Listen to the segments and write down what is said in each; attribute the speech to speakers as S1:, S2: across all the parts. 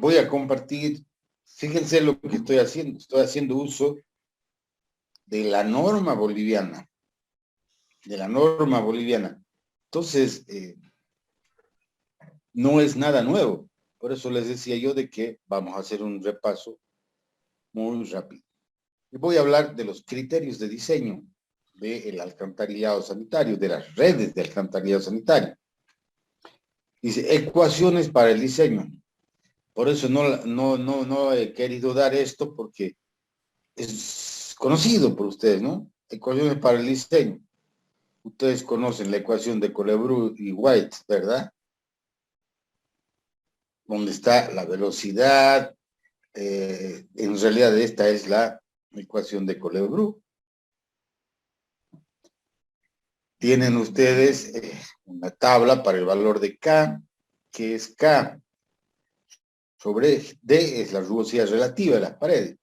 S1: voy a compartir, fíjense lo que estoy haciendo uso de la norma boliviana, Entonces, no es nada nuevo, por eso les decía yo de que vamos a hacer un repaso muy rápido. Y voy a hablar de los criterios de diseño del alcantarillado sanitario, de las redes de alcantarillado sanitario. Dice, ecuaciones para el diseño. Por eso no he querido dar esto porque es conocido por ustedes, ¿no? Ecuaciones para el diseño. Ustedes conocen la ecuación de Colebrook y White, ¿verdad? Donde está la velocidad. En realidad esta es la ecuación de Colebrook. Tienen ustedes una tabla para el valor de K, que es K sobre D, es la rugosidad relativa de las paredes.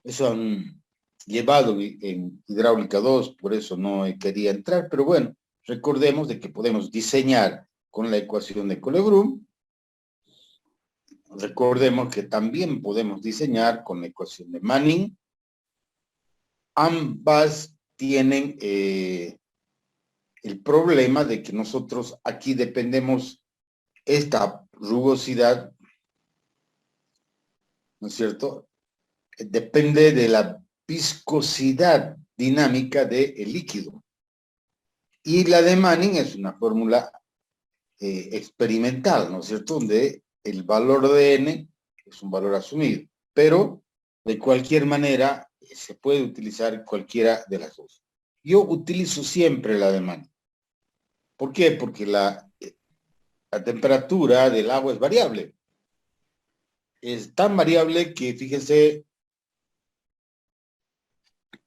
S1: Eso han llevado en hidráulica 2, por eso no quería entrar, pero bueno, recordemos de que podemos diseñar con la ecuación de Colebrook. Recordemos que también podemos diseñar con la ecuación de Manning. Ambas tienen el problema de que nosotros aquí dependemos esta rugosidad, ¿no es cierto? Depende de la viscosidad dinámica del líquido. Y la de Manning es una fórmula experimental, ¿no es cierto? Donde el valor de N es un valor asumido. Pero, de cualquier manera, se puede utilizar cualquiera de las dos. Yo utilizo siempre la de Manning. ¿Por qué? Porque la temperatura del agua es variable. Es tan variable que, fíjense,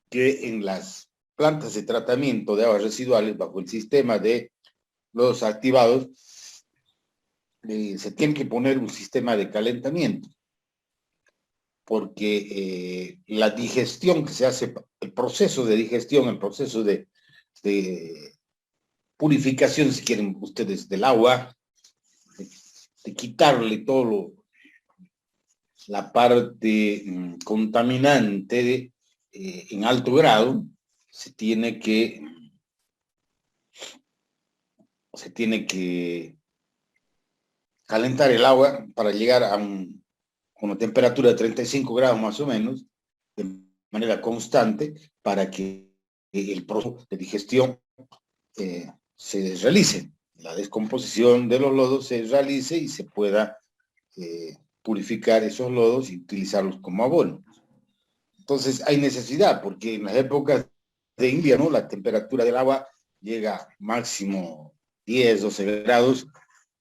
S1: que en las plantas de tratamiento de aguas residuales, bajo el sistema de lodos activados, se tiene que poner un sistema de calentamiento, porque la digestión que se hace, el proceso de digestión, el proceso de purificación, si quieren ustedes, del agua, de quitarle todo la parte contaminante en alto grado, se tiene que calentar el agua para llegar a una temperatura de 35 grados más o menos, de manera constante, para que el proceso de digestión se realice, la descomposición de los lodos se realice y se pueda purificar esos lodos y utilizarlos como abono. Entonces hay necesidad, porque en las épocas de invierno la temperatura del agua llega máximo 10, 12 grados,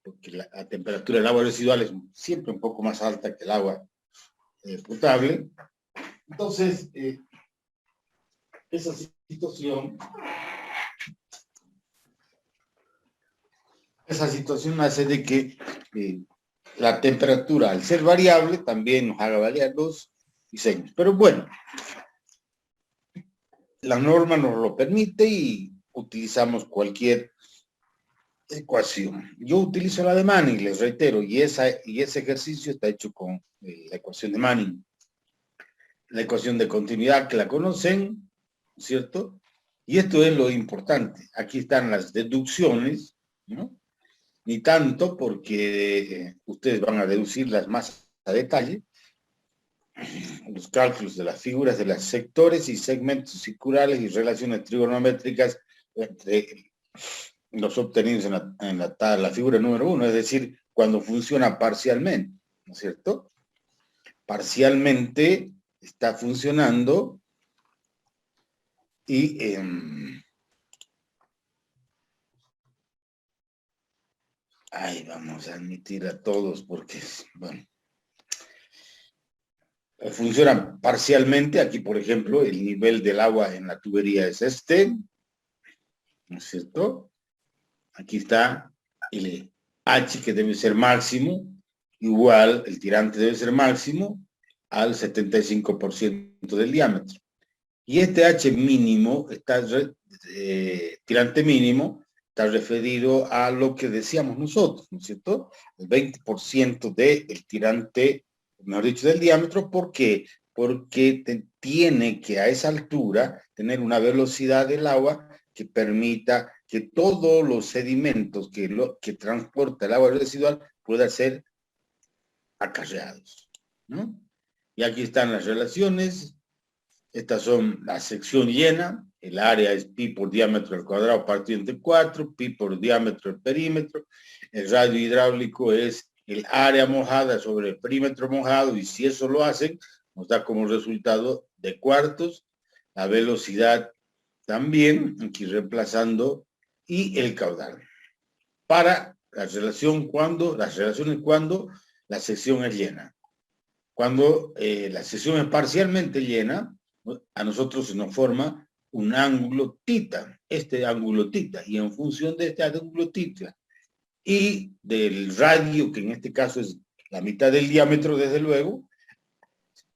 S1: porque la temperatura del agua residual es siempre un poco más alta que el agua potable. Entonces, esa situación hace de que la temperatura, al ser variable, también nos haga variar los diseños. Pero bueno, la norma nos lo permite y utilizamos cualquier ecuación. Yo utilizo la de Manning, les reitero, y ese ejercicio está hecho con la ecuación de Manning. La ecuación de continuidad que la conocen, ¿cierto? Y esto es lo importante. Aquí están las deducciones, ¿no? Ni tanto porque ustedes van a deducirlas más a detalle. Los cálculos de las figuras de los sectores y segmentos circulares y relaciones trigonométricas entre los obtenidos en la figura número 1, es decir, cuando funciona parcialmente, ¿no es cierto? Parcialmente está funcionando y ahí vamos a admitir a todos porque, bueno, funciona parcialmente. Aquí, por ejemplo, el nivel del agua en la tubería es este, ¿no es cierto? Aquí está el H, que debe ser máximo, igual el tirante debe ser máximo al 75% del diámetro. Y este H mínimo, tirante mínimo, está referido a lo que decíamos nosotros, ¿no es cierto? El 20% del tirante, mejor dicho, del diámetro. ¿Por qué? Porque tiene que a esa altura tener una velocidad del agua que permita que todos los sedimentos que transporta el agua residual puedan ser acarreados, ¿no? Y aquí están las relaciones. Estas son la sección llena, el área es pi por diámetro al cuadrado partido entre 4, pi por diámetro del perímetro. El radio hidráulico es el área mojada sobre el perímetro mojado, y si eso lo hacen, nos da como resultado de cuartos, la velocidad también, aquí reemplazando, y el caudal. Para las relaciones cuando la sección es llena. Cuando la sección es parcialmente llena, a nosotros se nos forma un ángulo tita, este ángulo tita, y en función de este ángulo tita y del radio, que en este caso es la mitad del diámetro, desde luego,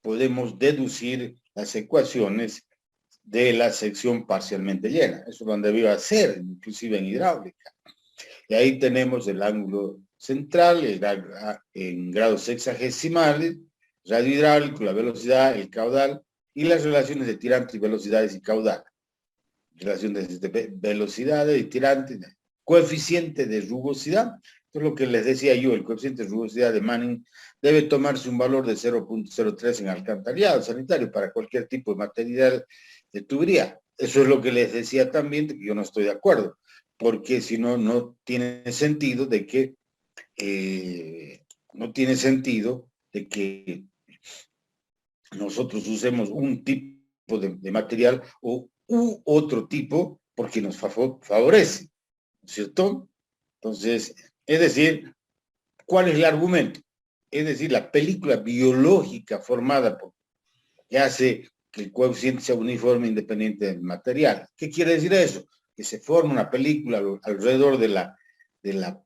S1: podemos deducir las ecuaciones de la sección parcialmente llena. Eso lo han debido hacer, inclusive en hidráulica. Y ahí tenemos el ángulo central, en grados sexagesimales, radio hidráulico, la velocidad, el caudal, y las relaciones de tirante y velocidades y caudal. Relaciones de velocidades y tirante, coeficiente de rugosidad. Esto es lo que les decía yo, el coeficiente de rugosidad de Manning debe tomarse un valor de 0.03 en alcantarillado sanitario para cualquier tipo de material de tubería. Eso es lo que les decía también, que yo no estoy de acuerdo, porque si no, no tiene sentido de que nosotros usemos un tipo de material u otro tipo porque nos favorece, ¿cierto? Entonces, es decir, ¿cuál es el argumento? Es decir, la película biológica formada por que hace que el coeficiente sea uniforme independiente del material. ¿Qué quiere decir eso? Que se forma una película alrededor de la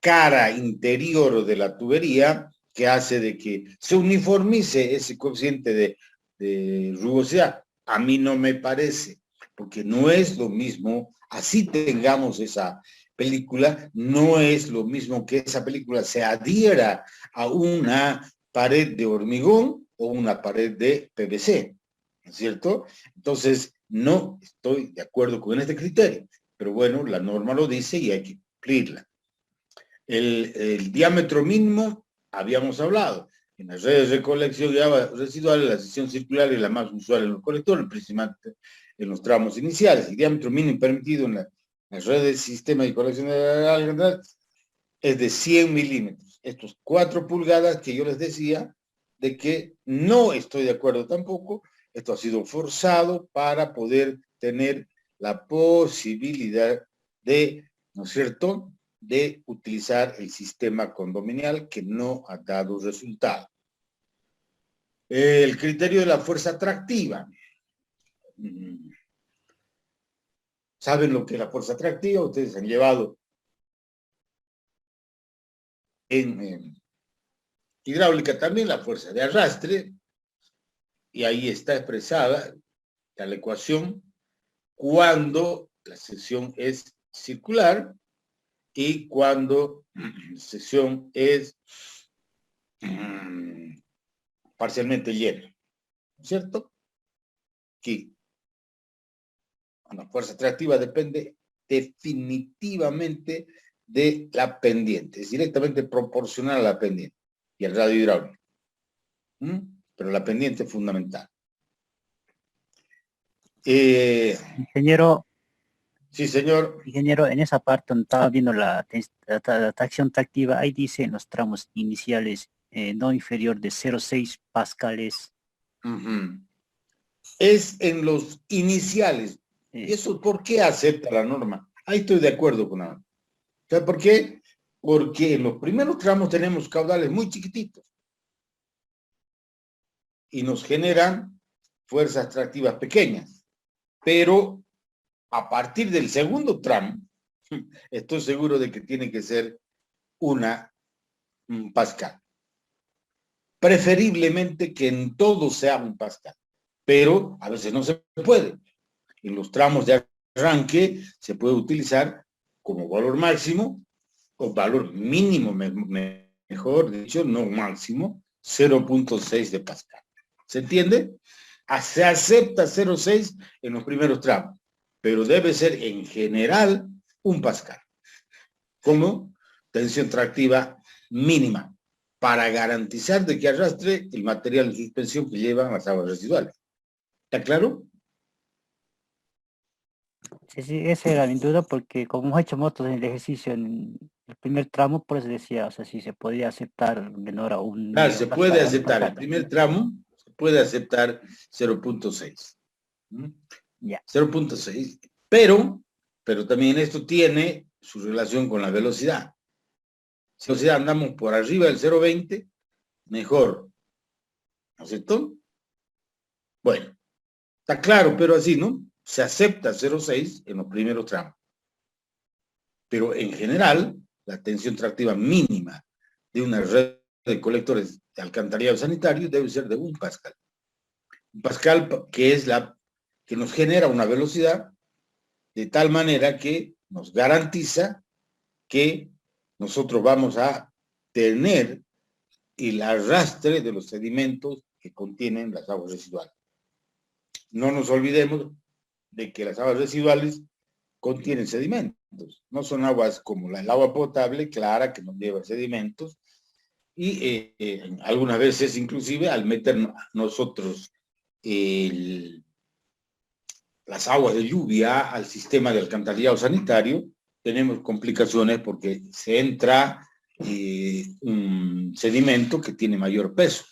S1: cara interior de la tubería que hace de que se uniformice ese coeficiente de rugosidad. A mí no me parece, porque no es lo mismo, así tengamos esa película, no es lo mismo que esa película se adhiera a una pared de hormigón o una pared de PVC, ¿no es cierto? Entonces, no estoy de acuerdo con este criterio, pero bueno, la norma lo dice y hay que cumplirla. El diámetro mínimo, habíamos hablado, en las redes de recolección de agua residual, la sección circular es la más usual en los colectores, principalmente en los tramos iniciales. El diámetro mínimo permitido en las redes del sistema de colección de agua es de 100 milímetros. Estos 4 pulgadas que yo les decía, de que no estoy de acuerdo tampoco. Esto ha sido forzado para poder tener la posibilidad de, ¿no es cierto?, de utilizar el sistema condominial, que no ha dado resultado. El criterio de la fuerza atractiva. ¿Saben lo que es la fuerza atractiva? Ustedes han llevado en hidráulica también la fuerza de arrastre, y ahí está expresada la ecuación cuando la sección es circular y cuando la sección es parcialmente llena, ¿cierto? Aquí, la fuerza atractiva depende definitivamente de la pendiente, es directamente proporcional a la pendiente y al radio hidráulico. Pero la pendiente es fundamental.
S2: Ingeniero,
S1: sí, señor.
S2: Ingeniero, en esa parte donde estaba viendo la tracción tractiva, ahí dice en los tramos iniciales no inferior de 0,6 pascales.
S1: Es en los iniciales. ¿Y eso por qué acepta la norma? Ahí estoy de acuerdo con la norma. ¿Sabes por qué? Porque en los primeros tramos tenemos caudales muy chiquititos y nos generan fuerzas atractivas pequeñas. Pero a partir del segundo tramo, estoy seguro de que tiene que ser un pascal. Preferiblemente que en todo sea un pascal, pero a veces no se puede. En los tramos de arranque se puede utilizar como valor máximo, o valor mínimo, mejor dicho, no máximo, 0.6 de Pascal. ¿Se entiende? Se acepta 0.6 en los primeros tramos, pero debe ser en general 1 Pascal, como tensión tractiva mínima, para garantizar de que arrastre el material de suspensión que llevan las aguas residuales. ¿Está claro?
S2: Sí, sí, esa era mi duda porque como hemos hecho motos en el ejercicio en el primer tramo, por eso decía, o sea, si se podía aceptar menor a un
S1: Claro,
S2: medio
S1: se puede
S2: pascal o un
S1: aceptar el
S2: pascal.
S1: primer tramo, se puede aceptar 0.6.
S2: Ya.
S1: 0.6, pero también esto tiene su relación con la velocidad. Si velocidad andamos por arriba del 0.20, mejor, ¿no es cierto? Bueno, está claro, pero así, ¿no? Se acepta 0.6 en los primeros tramos. Pero en general, la tensión tractiva mínima de una red de colectores de alcantarillado sanitario debe ser de 1 Pascal. 1 Pascal que es la que nos genera una velocidad de tal manera que nos garantiza que nosotros vamos a tener el arrastre de los sedimentos que contienen las aguas residuales. No nos olvidemos de que las aguas residuales contienen sedimentos. No son aguas como el agua potable, clara, que no lleva sedimentos, y algunas veces inclusive al meter nosotros las aguas de lluvia al sistema de alcantarillado sanitario, tenemos complicaciones porque se entra un sedimento que tiene mayor peso,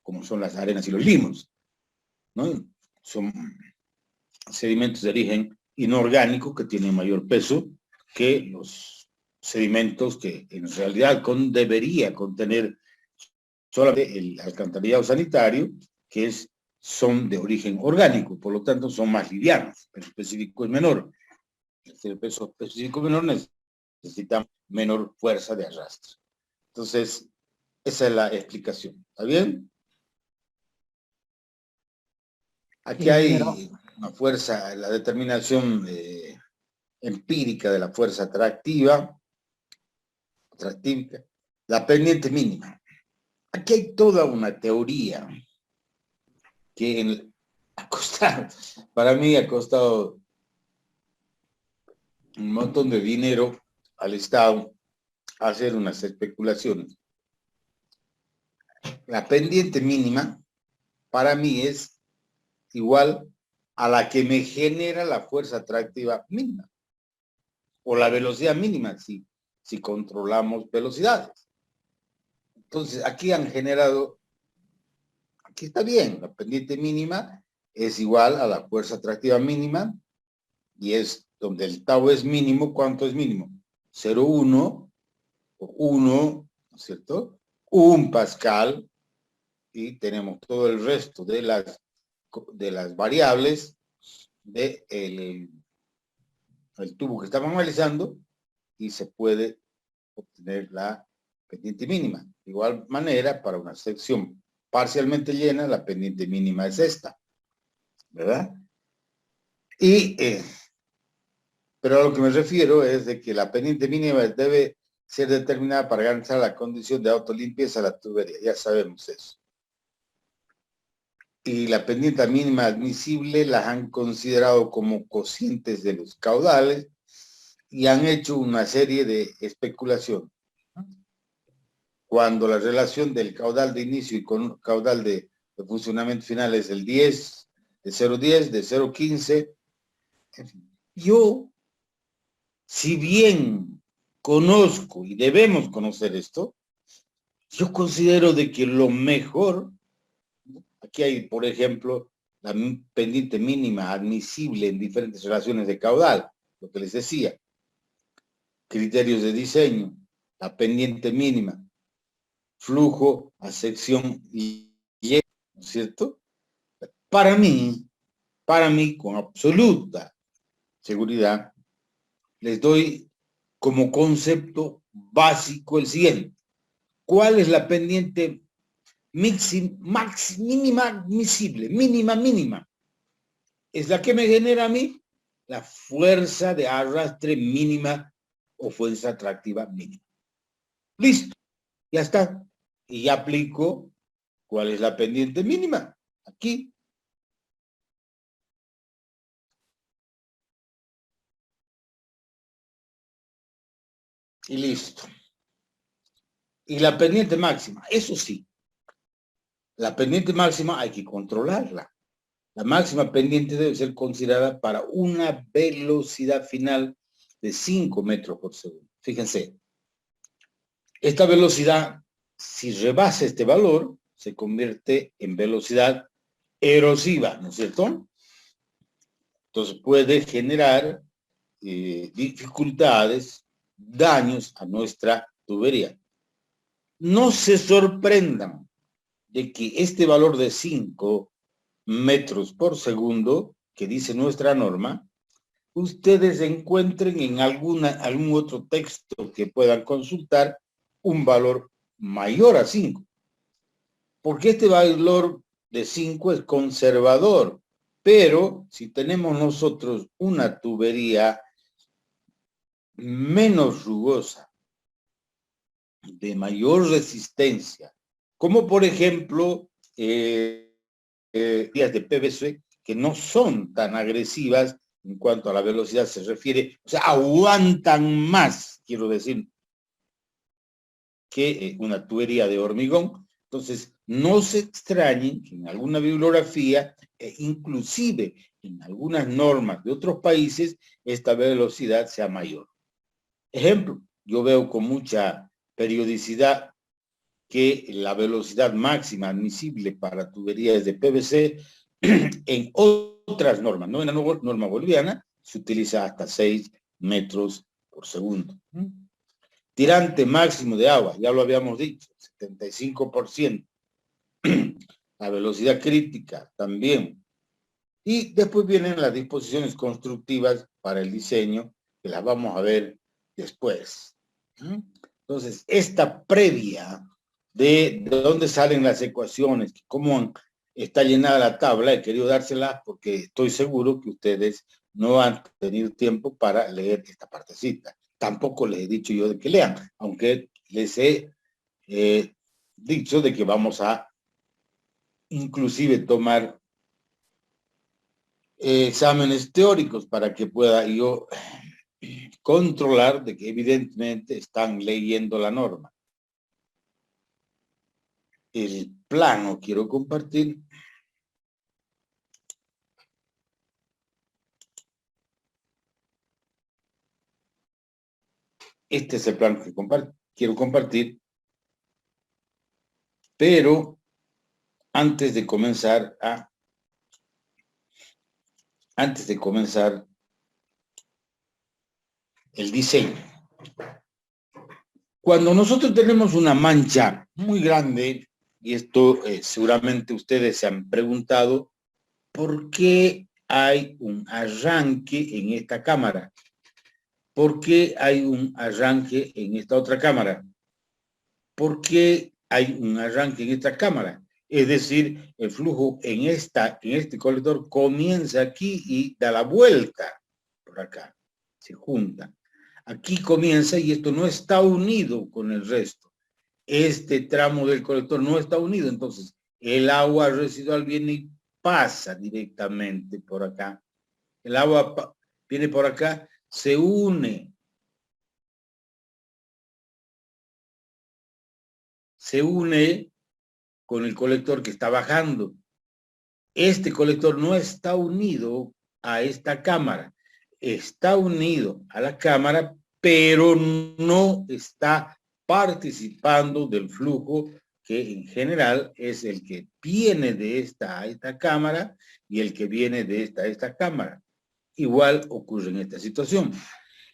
S1: como son las arenas y los limos, ¿no? Son sedimentos de origen inorgánico que tienen mayor peso que los sedimentos que en realidad debería contener solamente el alcantarillado sanitario, que son de origen orgánico, por lo tanto son más livianos, el específico es menor. El peso específico menor necesita menor fuerza de arrastre. Entonces, esa es la explicación. ¿Está bien? Aquí
S2: Sí, ingeniero.
S1: hay una fuerza, la determinación empírica de la fuerza atractiva, la pendiente mínima. Aquí hay toda una teoría que para mí ha costado un montón de dinero al Estado hacer unas especulaciones. La pendiente mínima para mí es igual a la que me genera la fuerza atractiva mínima o la velocidad mínima si controlamos velocidades. Entonces aquí han generado, aquí está bien, la pendiente mínima es igual a la fuerza atractiva mínima y es donde el tau es mínimo. ¿Cuánto es mínimo? 0,1 o 1, ¿no es cierto? 1 Pascal, y tenemos todo el resto de las variables del tubo que estamos analizando y se puede obtener la pendiente mínima. De igual manera, para una sección parcialmente llena, la pendiente mínima es esta, ¿verdad? Pero a lo que me refiero es de que la pendiente mínima debe ser determinada para garantizar la condición de autolimpieza de la tubería. Ya sabemos eso. Y la pendiente mínima admisible las han considerado como cocientes de los caudales y han hecho una serie de especulaciones. Cuando la relación del caudal de inicio y con caudal de funcionamiento final es el 10, de 0,10, de 0,15. Yo, si bien conozco y debemos conocer esto, yo considero de que lo mejor, aquí hay, por ejemplo, la pendiente mínima admisible en diferentes relaciones de caudal, lo que les decía, criterios de diseño, la pendiente mínima, flujo a sección y, ¿no es cierto? Para mí, con absoluta seguridad, les doy como concepto básico el siguiente. ¿Cuál es la pendiente mínima admisible? Mínima. Es la que me genera a mí la fuerza de arrastre mínima o fuerza atractiva mínima. Listo, ya está. Y ya aplico cuál es la pendiente mínima. Aquí. Y listo. Y la pendiente máxima, eso sí, la pendiente máxima hay que controlarla. La máxima pendiente debe ser considerada para una velocidad final de 5 metros por segundo. Fíjense, esta velocidad, si rebasa este valor, se convierte en velocidad erosiva, ¿no es cierto? Entonces puede generar dificultades, daños a nuestra tubería. No se sorprendan de que este valor de 5 metros por segundo, que dice nuestra norma, ustedes encuentren en algún otro texto que puedan consultar un valor mayor a 5. Porque este valor de 5 es conservador, pero si tenemos nosotros una tubería menos rugosa, de mayor resistencia, como por ejemplo vías de PVC que no son tan agresivas en cuanto a la velocidad se refiere, o sea, aguantan más, quiero decir, que una tubería de hormigón. Entonces, no se extrañen que en alguna bibliografía, inclusive en algunas normas de otros países, esta velocidad sea mayor. Ejemplo, yo veo con mucha periodicidad que la velocidad máxima admisible para tuberías de PVC en otras normas, no en la norma boliviana, se utiliza hasta 6 metros por segundo. Tirante máximo de agua, ya lo habíamos dicho, 75%. La velocidad crítica también. Y después vienen las disposiciones constructivas para el diseño, que las vamos a ver después. Entonces, esta previa de dónde salen las ecuaciones, cómo está llenada la tabla, he querido dárselas porque estoy seguro que ustedes no han tenido tiempo para leer esta partecita. Tampoco les he dicho yo de que lean, aunque les he dicho de que vamos a inclusive tomar exámenes teóricos para que pueda yo controlar de que evidentemente están leyendo la norma. El plano quiero compartir. Este es el plano que quiero compartir. Pero antes de comenzar el diseño. Cuando nosotros tenemos una mancha muy grande, y esto seguramente ustedes se han preguntado, ¿por qué hay un arranque en esta cámara? ¿Por qué hay un arranque en esta otra cámara? ¿Por qué hay un arranque en esta cámara? Es decir, el flujo en este colector comienza aquí y da la vuelta por acá, se junta. Aquí comienza y esto no está unido con el resto. Este tramo del colector no está unido, entonces el agua residual viene y pasa directamente por acá. El agua viene por acá, se une con el colector que está bajando. Este colector no está unido a esta cámara, está unido a la cámara, pero no está participando del flujo que en general es el que viene de esta a esta cámara y el que viene de esta a esta cámara. Igual ocurre en esta situación.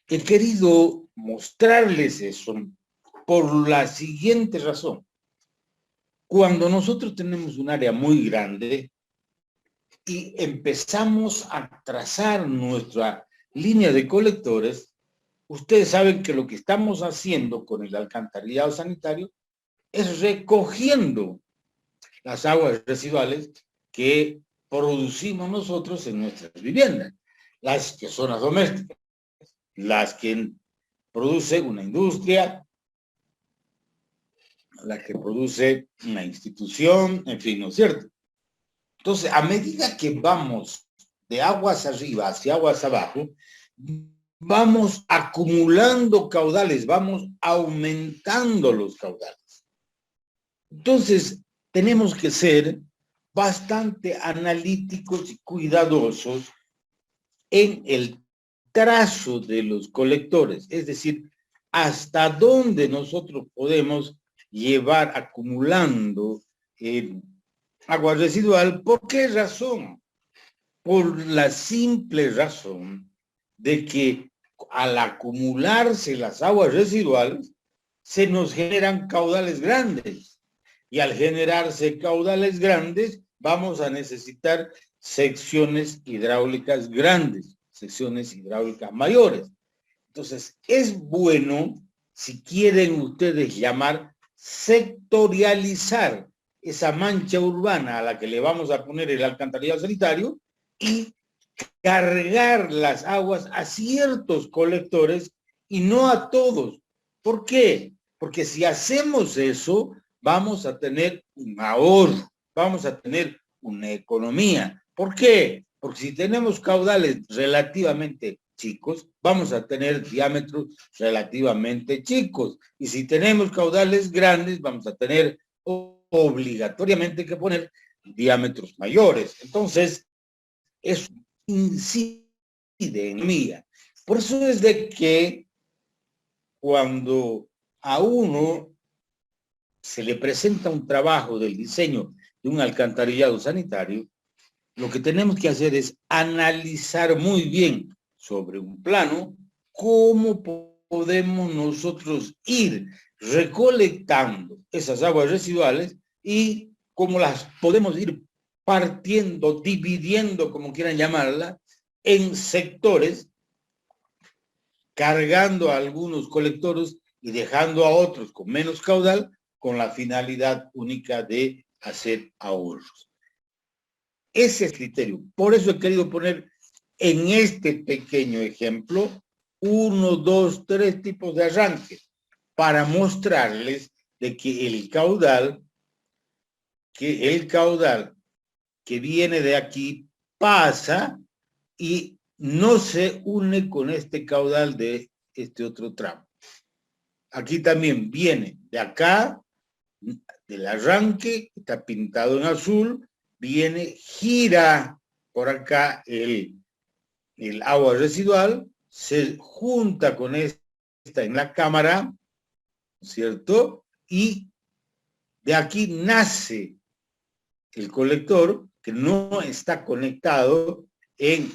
S1: He querido mostrarles eso por la siguiente razón. Cuando nosotros tenemos un área muy grande y empezamos a trazar nuestra línea de colectores, ustedes saben que lo que estamos haciendo con el alcantarillado sanitario es recogiendo las aguas residuales que producimos nosotros en nuestras viviendas. las que son las domésticas, las que produce una industria, la que produce una institución, en fin, ¿no es cierto? Entonces, a medida que vamos de aguas arriba hacia aguas abajo, vamos acumulando caudales, vamos aumentando los caudales. Entonces, tenemos que ser bastante analíticos y cuidadosos en el trazo de los colectores, es decir, hasta dónde nosotros podemos llevar acumulando agua residual. ¿Por qué razón? Por la simple razón de que al acumularse las aguas residuales, se nos generan caudales grandes. Y al generarse caudales grandes, vamos a necesitar secciones hidráulicas grandes, secciones hidráulicas mayores. Entonces, es bueno, si quieren ustedes llamar, sectorializar esa mancha urbana a la que le vamos a poner el alcantarillado sanitario y cargar las aguas a ciertos colectores y no a todos. ¿Por qué? Porque si hacemos eso, vamos a tener un ahorro, vamos a tener una economía. ¿Por qué? Porque si tenemos caudales relativamente chicos, vamos a tener diámetros relativamente chicos. Y si tenemos caudales grandes, vamos a tener obligatoriamente que poner diámetros mayores. Entonces, eso incide en mía. Por eso es de que cuando a uno se le presenta un trabajo del diseño de un alcantarillado sanitario, lo que tenemos que hacer es analizar muy bien sobre un plano cómo podemos nosotros ir recolectando esas aguas residuales y cómo las podemos ir partiendo, dividiendo, como quieran llamarla, en sectores, cargando a algunos colectores y dejando a otros con menos caudal, con la finalidad única de hacer ahorros. Ese es el criterio. Por eso he querido poner en este pequeño ejemplo 1, 2, 3 tipos de arranque para mostrarles de que el caudal que viene de aquí pasa y no se une con este caudal de este otro tramo. Aquí también viene de acá, del arranque, está pintado en azul, viene, gira por acá el agua residual, se junta con esta en la cámara, ¿cierto? Y de aquí nace el colector que no está conectado en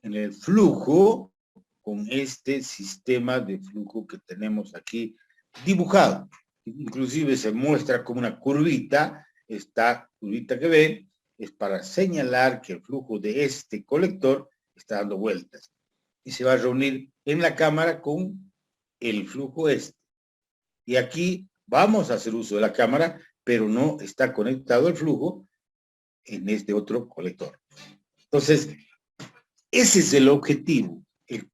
S1: el flujo con este sistema de flujo que tenemos aquí dibujado. Inclusive se muestra como una curvita. Esta curvita que ven es para señalar que el flujo de este colector está dando vueltas y se va a reunir en la cámara con el flujo este. Y aquí vamos a hacer uso de la cámara, pero no está conectado el flujo en este otro colector. Entonces, ese es el objetivo, el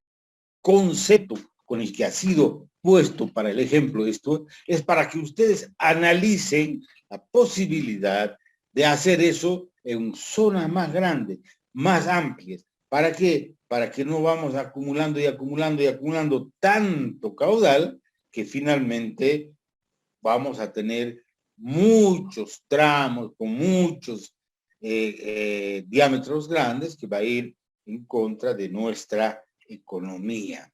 S1: concepto con el que ha sido puesto para el ejemplo esto, es para que ustedes analicen la posibilidad de hacer eso en zonas más grandes, más amplias. ¿Para qué? Para que no vamos acumulando y acumulando y acumulando tanto caudal que finalmente vamos a tener muchos tramos con muchos diámetros grandes que va a ir en contra de nuestra economía.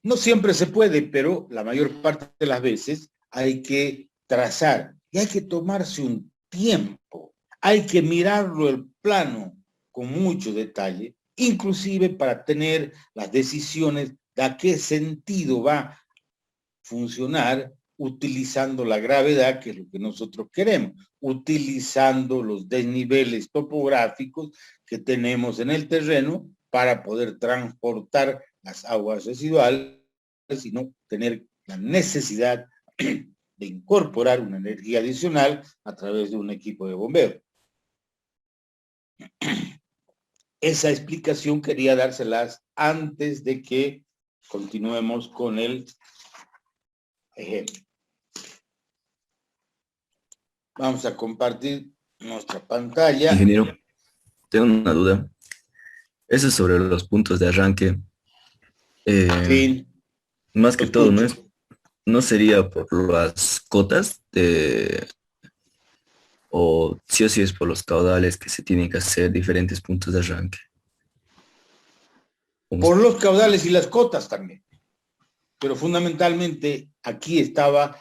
S1: No siempre se puede, pero la mayor parte de las veces hay que trazar y hay que tomarse un tiempo. Hay que mirarlo el plano con mucho detalle, inclusive para tener las decisiones de a qué sentido va a funcionar utilizando la gravedad, que es lo que nosotros queremos, utilizando los desniveles topográficos que tenemos en el terreno para poder transportar las aguas residuales y no tener la necesidad de incorporar una energía adicional a través de un equipo de bombeo. esa explicación quería dárselas antes de que continuemos con el ejemplo. Vamos a compartir nuestra pantalla.
S3: Ingeniero, tengo una duda. Eso es sobre los puntos de arranque.
S1: Sí,
S3: Más
S1: lo
S3: que todo,
S1: escucho.
S3: ¿no sería por las cotas o sí o sí es por los caudales que se tienen que hacer diferentes puntos de arranque?
S1: Por los caudales y las cotas también. Pero fundamentalmente aquí estaba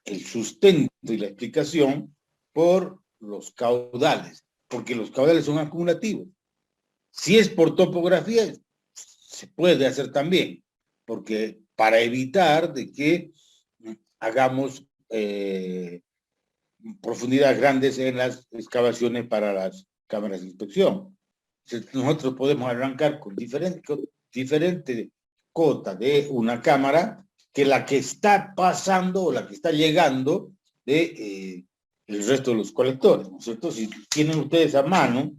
S1: el sustento y la explicación por los caudales, porque los caudales son acumulativos. Si es por topografía, se puede hacer también, porque para evitar de que hagamos profundidades grandes en las excavaciones para las cámaras de inspección. Nosotros podemos arrancar con diferente cota de una cámara que la que está pasando o la que está llegando de el resto de los colectores, ¿no es cierto? Si tienen ustedes a mano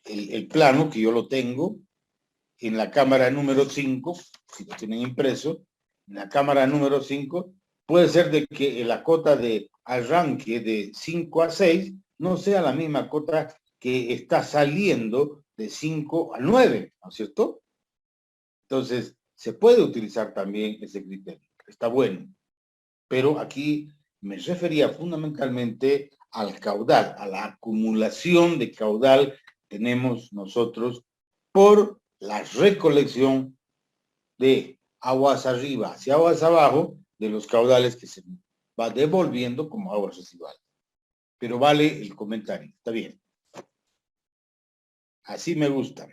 S1: el plano, que yo lo tengo, en la cámara número 5, si lo tienen impreso, en la cámara número 5, puede ser de que la cota de arranque de 5 a 6 no sea la misma cota que está saliendo de 5 a 9, ¿no es cierto? Entonces, se puede utilizar también ese criterio, está bueno. Pero aquí me refería fundamentalmente al caudal, a la acumulación de caudal que tenemos nosotros por la recolección de aguas arriba hacia aguas abajo de los caudales que se va devolviendo como aguas residuales. Pero vale el comentario, está bien. Así me gusta.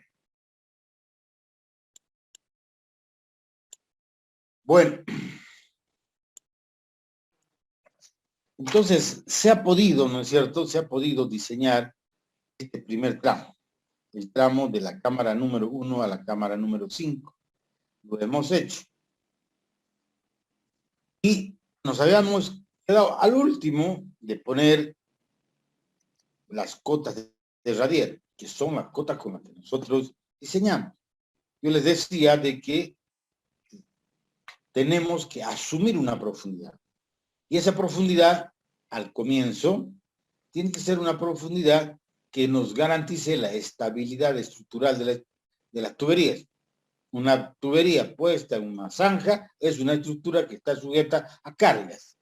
S1: Bueno, entonces se ha podido, ¿no es cierto? Se ha podido diseñar este primer tramo, el tramo de la cámara número 1 a la cámara número 5. Lo hemos hecho. Y nos habíamos quedado al último de poner las cotas de radier, que son las cotas con las que nosotros diseñamos. Yo les decía de que tenemos que asumir una profundidad. Y esa profundidad, al comienzo, tiene que ser una profundidad que nos garantice la estabilidad estructural de las tuberías. Una tubería puesta en una zanja es una estructura que está sujeta a cargas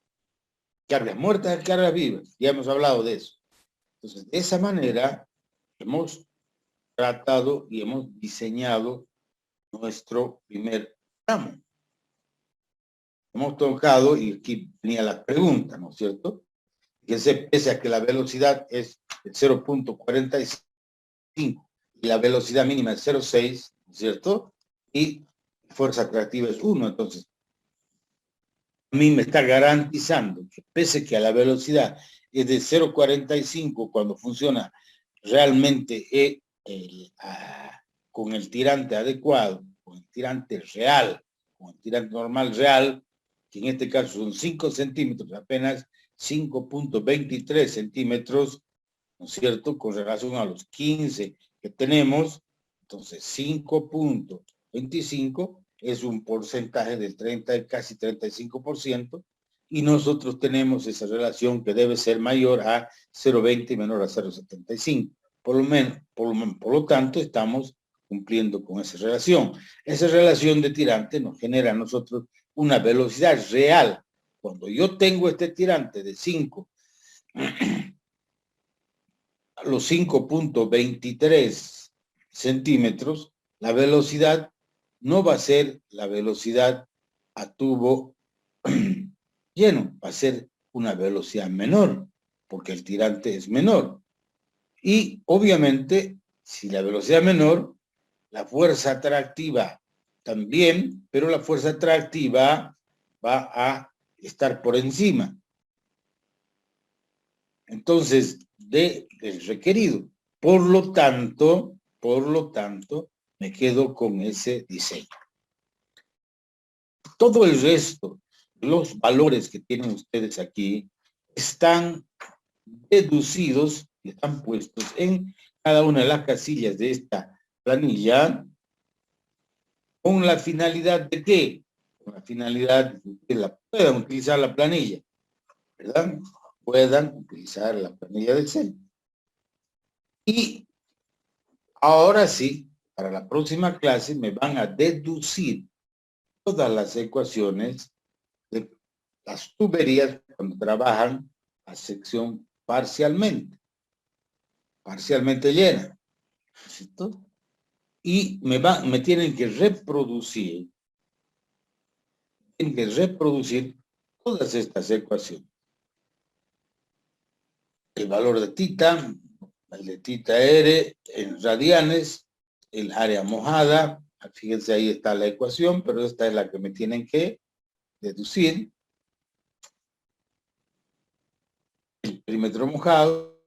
S1: muertas y cargas vivas. Ya hemos hablado de eso. Entonces, de esa manera hemos tratado y hemos diseñado nuestro primer tramo. Hemos tocado, y aquí venía la pregunta, ¿no es cierto? Que pese a que la velocidad es de 0.45 y la velocidad mínima es 0.6, ¿no es cierto? Y fuerza atractiva es 1, entonces a mí me está garantizando que pese que a la velocidad es de 0.45 cuando funciona realmente con el tirante adecuado, con el tirante real, con el tirante normal real, que en este caso son 5 centímetros, apenas 5.23 centímetros, ¿no es cierto?, con relación a los 15 que tenemos, entonces 5.25 es un porcentaje del 30, casi 35%, y nosotros tenemos esa relación que debe ser mayor a 0.20 y menor a 0.75. Por lo tanto, estamos cumpliendo con esa relación. Esa relación de tirante nos genera a nosotros una velocidad real. Cuando yo tengo este tirante de 5 a los 5.23 centímetros, la velocidad no va a ser la velocidad a tubo lleno, va a ser una velocidad menor, porque el tirante es menor. Y obviamente, si la velocidad es menor, la fuerza atractiva también, pero la fuerza atractiva va a estar por encima. Entonces, del requerido. Por lo tanto, me quedo con ese diseño. Todo el resto, los valores que tienen ustedes aquí, están deducidos están puestos en cada una de las casillas de esta planilla, con la finalidad de ¿qué? Con la finalidad de que puedan utilizar la planilla, ¿verdad? Puedan utilizar la planilla de Excel. Y ahora sí, para la próxima clase me van a deducir todas las ecuaciones de las tuberías cuando trabajan a sección parcialmente llena, ¿cierto? Y me tienen que reproducir todas estas ecuaciones. El valor de tita, el de tita R en radianes, el área mojada, fíjense ahí está la ecuación, pero esta es la que me tienen que deducir. El perímetro mojado,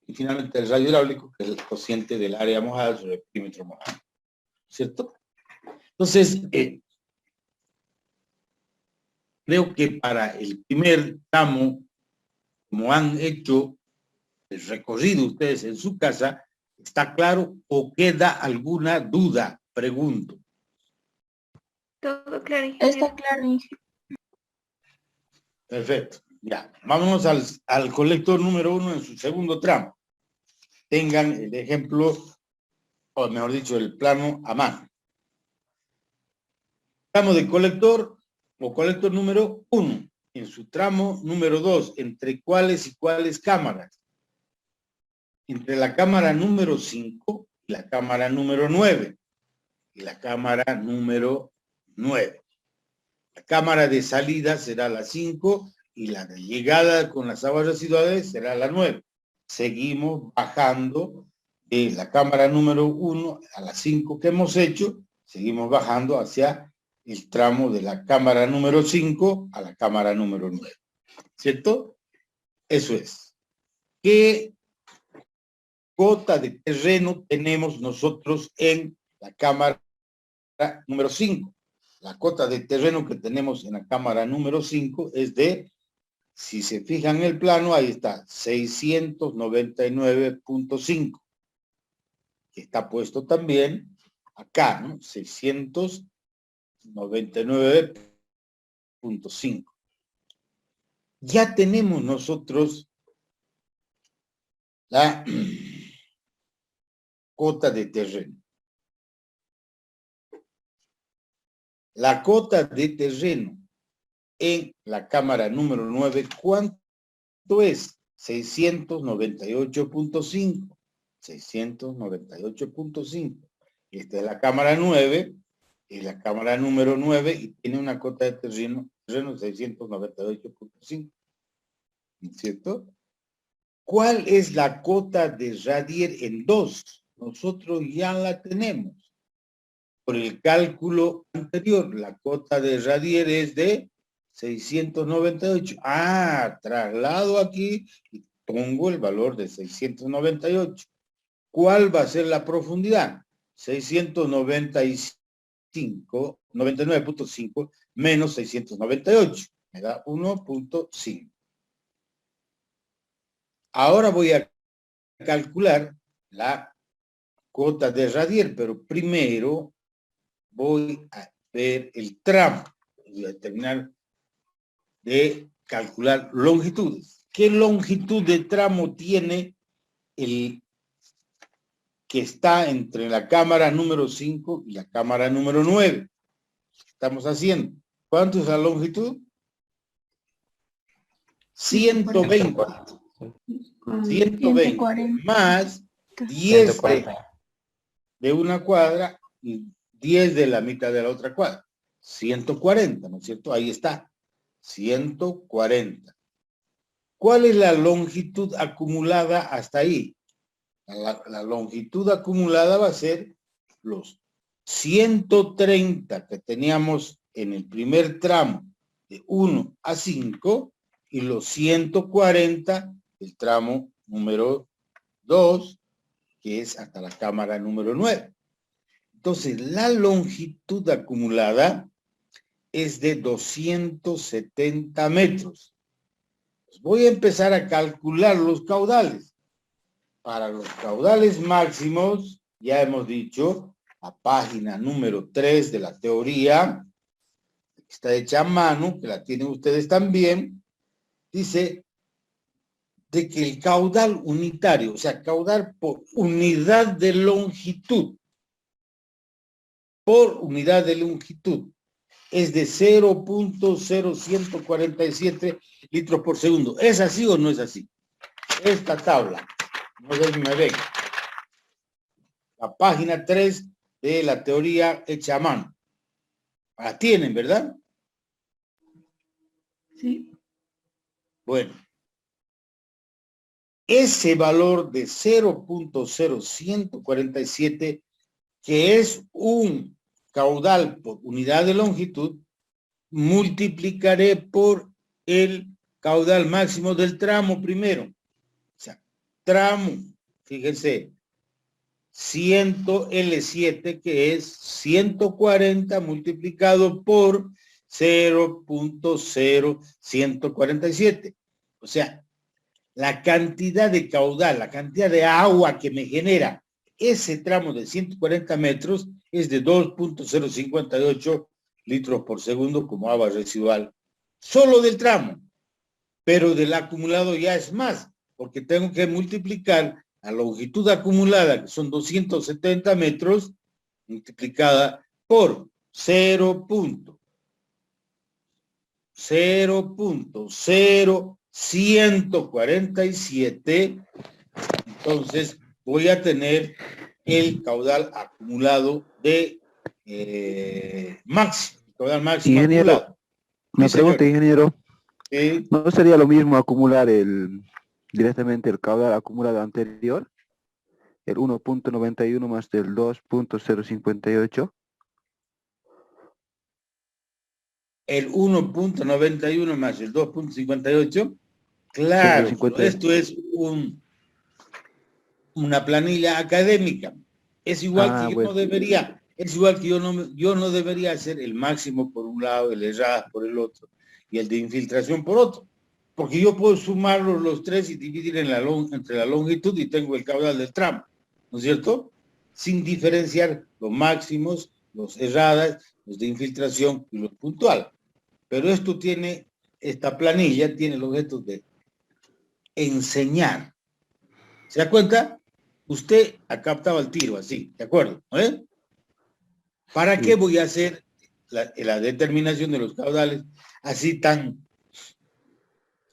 S1: y finalmente el radio hidráulico, que es el cociente del área mojada sobre el perímetro mojado. ¿Cierto? Entonces, creo que para el primer tramo, como han hecho el recorrido ustedes en su casa, ¿está claro o queda alguna duda? Pregunto.
S4: Todo claro, ingeniero.
S5: Está claro, ingeniero.
S1: Perfecto. Ya, vámonos al colector número 1 en su segundo tramo. Tengan el ejemplo, o mejor dicho, el plano a mano. Tramo de colector o colector número 1. En su tramo número 2, ¿entre cuáles y cuáles cámaras? Entre la cámara número 5 y la cámara número 9. Y la cámara número 9. La cámara de salida será la 5 y la de llegada con las aguas residuales será la 9. Seguimos bajando de la cámara número 1 a la 5 que hemos hecho, seguimos bajando hacia el tramo de la cámara número 5 a la cámara número 9. ¿Cierto? Eso es. ¿Qué cota de terreno tenemos nosotros en la cámara número 5? La cota de terreno que tenemos en la cámara número 5 es de, si se fijan en el plano, ahí está, 699.5. Que está puesto también acá, ¿no? 699.5. Ya tenemos nosotros la cota de terreno. La cota de terreno en la cámara número 9, ¿cuánto es? 698.5. 698.5. Esta es la cámara 9, es la cámara número 9 y tiene una cota de terreno 698.5. ¿No es cierto? ¿Cuál es la cota de Radier en 2? Nosotros ya la tenemos. Por el cálculo anterior, la cota de Radier es de 698. Ah, traslado aquí y pongo el valor de 698. ¿Cuál va a ser la profundidad? 99.5 menos 698. Me da 1.5. Ahora voy a calcular la cota de Radier, pero primero voy a ver el tramo. Voy a terminar de calcular longitudes. ¿Qué longitud de tramo tiene el que está entre la cámara número 5 y la cámara número 9? Estamos haciendo. ¿Cuánto es la longitud? 120. 120 más 10 de una cuadra y 10 de la mitad de la otra cuadra. 140, ¿no es cierto? Ahí está. 140. ¿Cuál es la longitud acumulada hasta ahí? La longitud acumulada va a ser los 130 que teníamos en el primer tramo de 1 a 5 y los 140 del tramo número 2, que es hasta la cámara número 9. Entonces, la longitud acumulada es de 270 metros. Pues voy a empezar a calcular los caudales. para los caudales máximos, ya hemos dicho, la página número 3 de la teoría, está hecha a mano, que la tienen ustedes también, dice de que el caudal unitario, o sea, caudal por unidad de longitud, es de 0.0147 litros por segundo. ¿Es así o no es así? Esta tabla, no sé si me ven. La página 3 de la teoría hecha a mano. La tienen, ¿verdad?
S4: Sí.
S1: Bueno. Ese valor de 0.0147, que es un caudal por unidad de longitud, multiplicaré por el caudal máximo del tramo primero. O sea, tramo, fíjense, 100 L7, que es 140 multiplicado por 0.0147. O sea, la cantidad de caudal, la cantidad de agua que me genera ese tramo de 140 metros es de 2.058 litros por segundo como agua residual. Solo del tramo, pero del acumulado ya es más, porque tengo que multiplicar la longitud acumulada, que son 270 metros, multiplicada por 0.0147, entonces voy a tener el caudal acumulado de máximo, caudal máximo
S5: ingeniero,
S1: acumulado.
S5: una pregunta,
S1: señor.
S5: ingeniero.
S1: Sí.
S5: ¿No sería lo mismo acumular directamente el caudal acumulado anterior, el 1.91 más del 2.058?
S1: El 1.91 más el 2.58, claro, pero esto es una planilla académica. Es igual que yo
S5: bueno.
S1: no debería, es igual que yo no debería hacer el máximo por un lado, el errada por el otro y el de infiltración por otro, porque yo puedo sumarlos los tres y dividir entre la longitud y tengo el caudal del tramo, ¿no es cierto? Sin diferenciar los máximos, los erradas, los de infiltración y los puntual. Pero esta planilla tiene el objeto de enseñar. ¿Se da cuenta? Usted ha captado el tiro así, ¿de acuerdo? ¿Para qué voy a hacer la determinación de los caudales así tan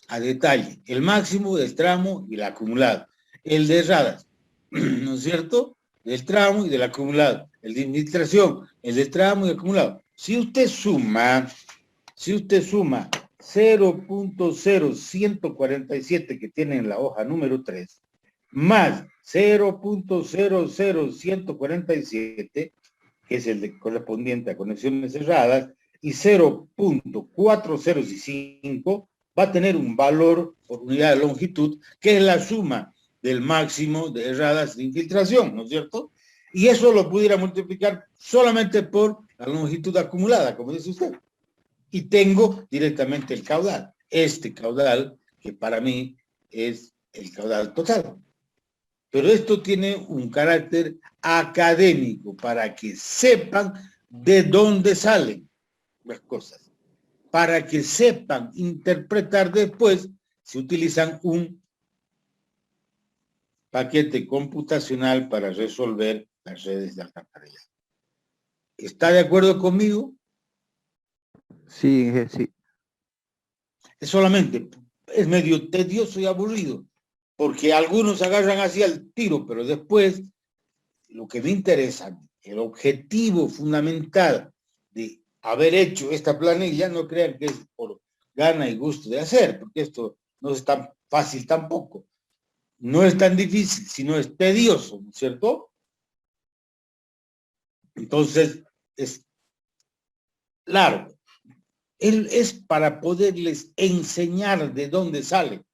S1: a detalle? El máximo del tramo y el acumulado. El de erradas, ¿no es cierto? Del tramo y del acumulado. El de infiltración, el del tramo y acumulado. Si usted suma 0.0147 que tiene en la hoja número 3, más 0.00147, que es el correspondiente a conexiones cerradas, y 0.405, va a tener un valor por unidad de longitud, que es la suma del máximo de erradas de infiltración, ¿no es cierto? Y eso lo pudiera multiplicar solamente por la longitud acumulada, como dice usted. Y tengo directamente el caudal. Este caudal, que para mí es el caudal total. Pero esto tiene un carácter académico para que sepan de dónde salen las cosas. Para que sepan interpretar después, se utilizan un paquete computacional para resolver las redes de alcantarillado. ¿Está de acuerdo conmigo?
S5: Sí, sí.
S1: Es medio tedioso y aburrido, porque algunos agarran así al tiro, pero después lo que me interesa, el objetivo fundamental de haber hecho esta planilla, no crean que es por gana y gusto de hacer, porque esto no es tan fácil tampoco. No es tan difícil, sino es tedioso, ¿no es cierto? Entonces, es largo. Es para poderles enseñar de dónde sale,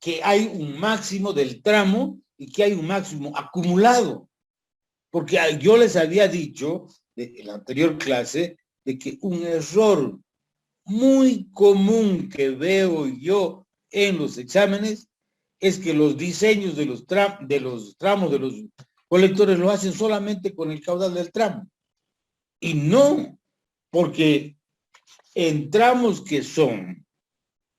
S1: que hay un máximo del tramo y que hay un máximo acumulado. Porque yo les había dicho en la anterior clase de que un error muy común que veo yo en los exámenes es que los diseños de los tramos de los colectores lo hacen solamente con el caudal del tramo. Y no, porque en tramos que son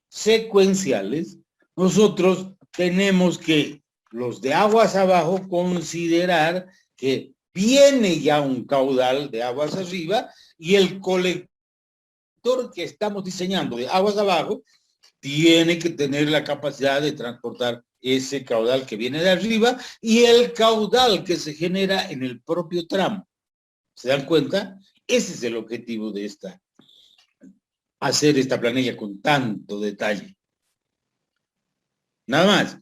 S1: secuenciales, nosotros tenemos que, los de aguas abajo, considerar que viene ya un caudal de aguas arriba y el colector que estamos diseñando de aguas abajo tiene que tener la capacidad de transportar ese caudal que viene de arriba y el caudal que se genera en el propio tramo. ¿Se dan cuenta? Ese es el objetivo de hacer esta planilla con tanto detalle. Nada más.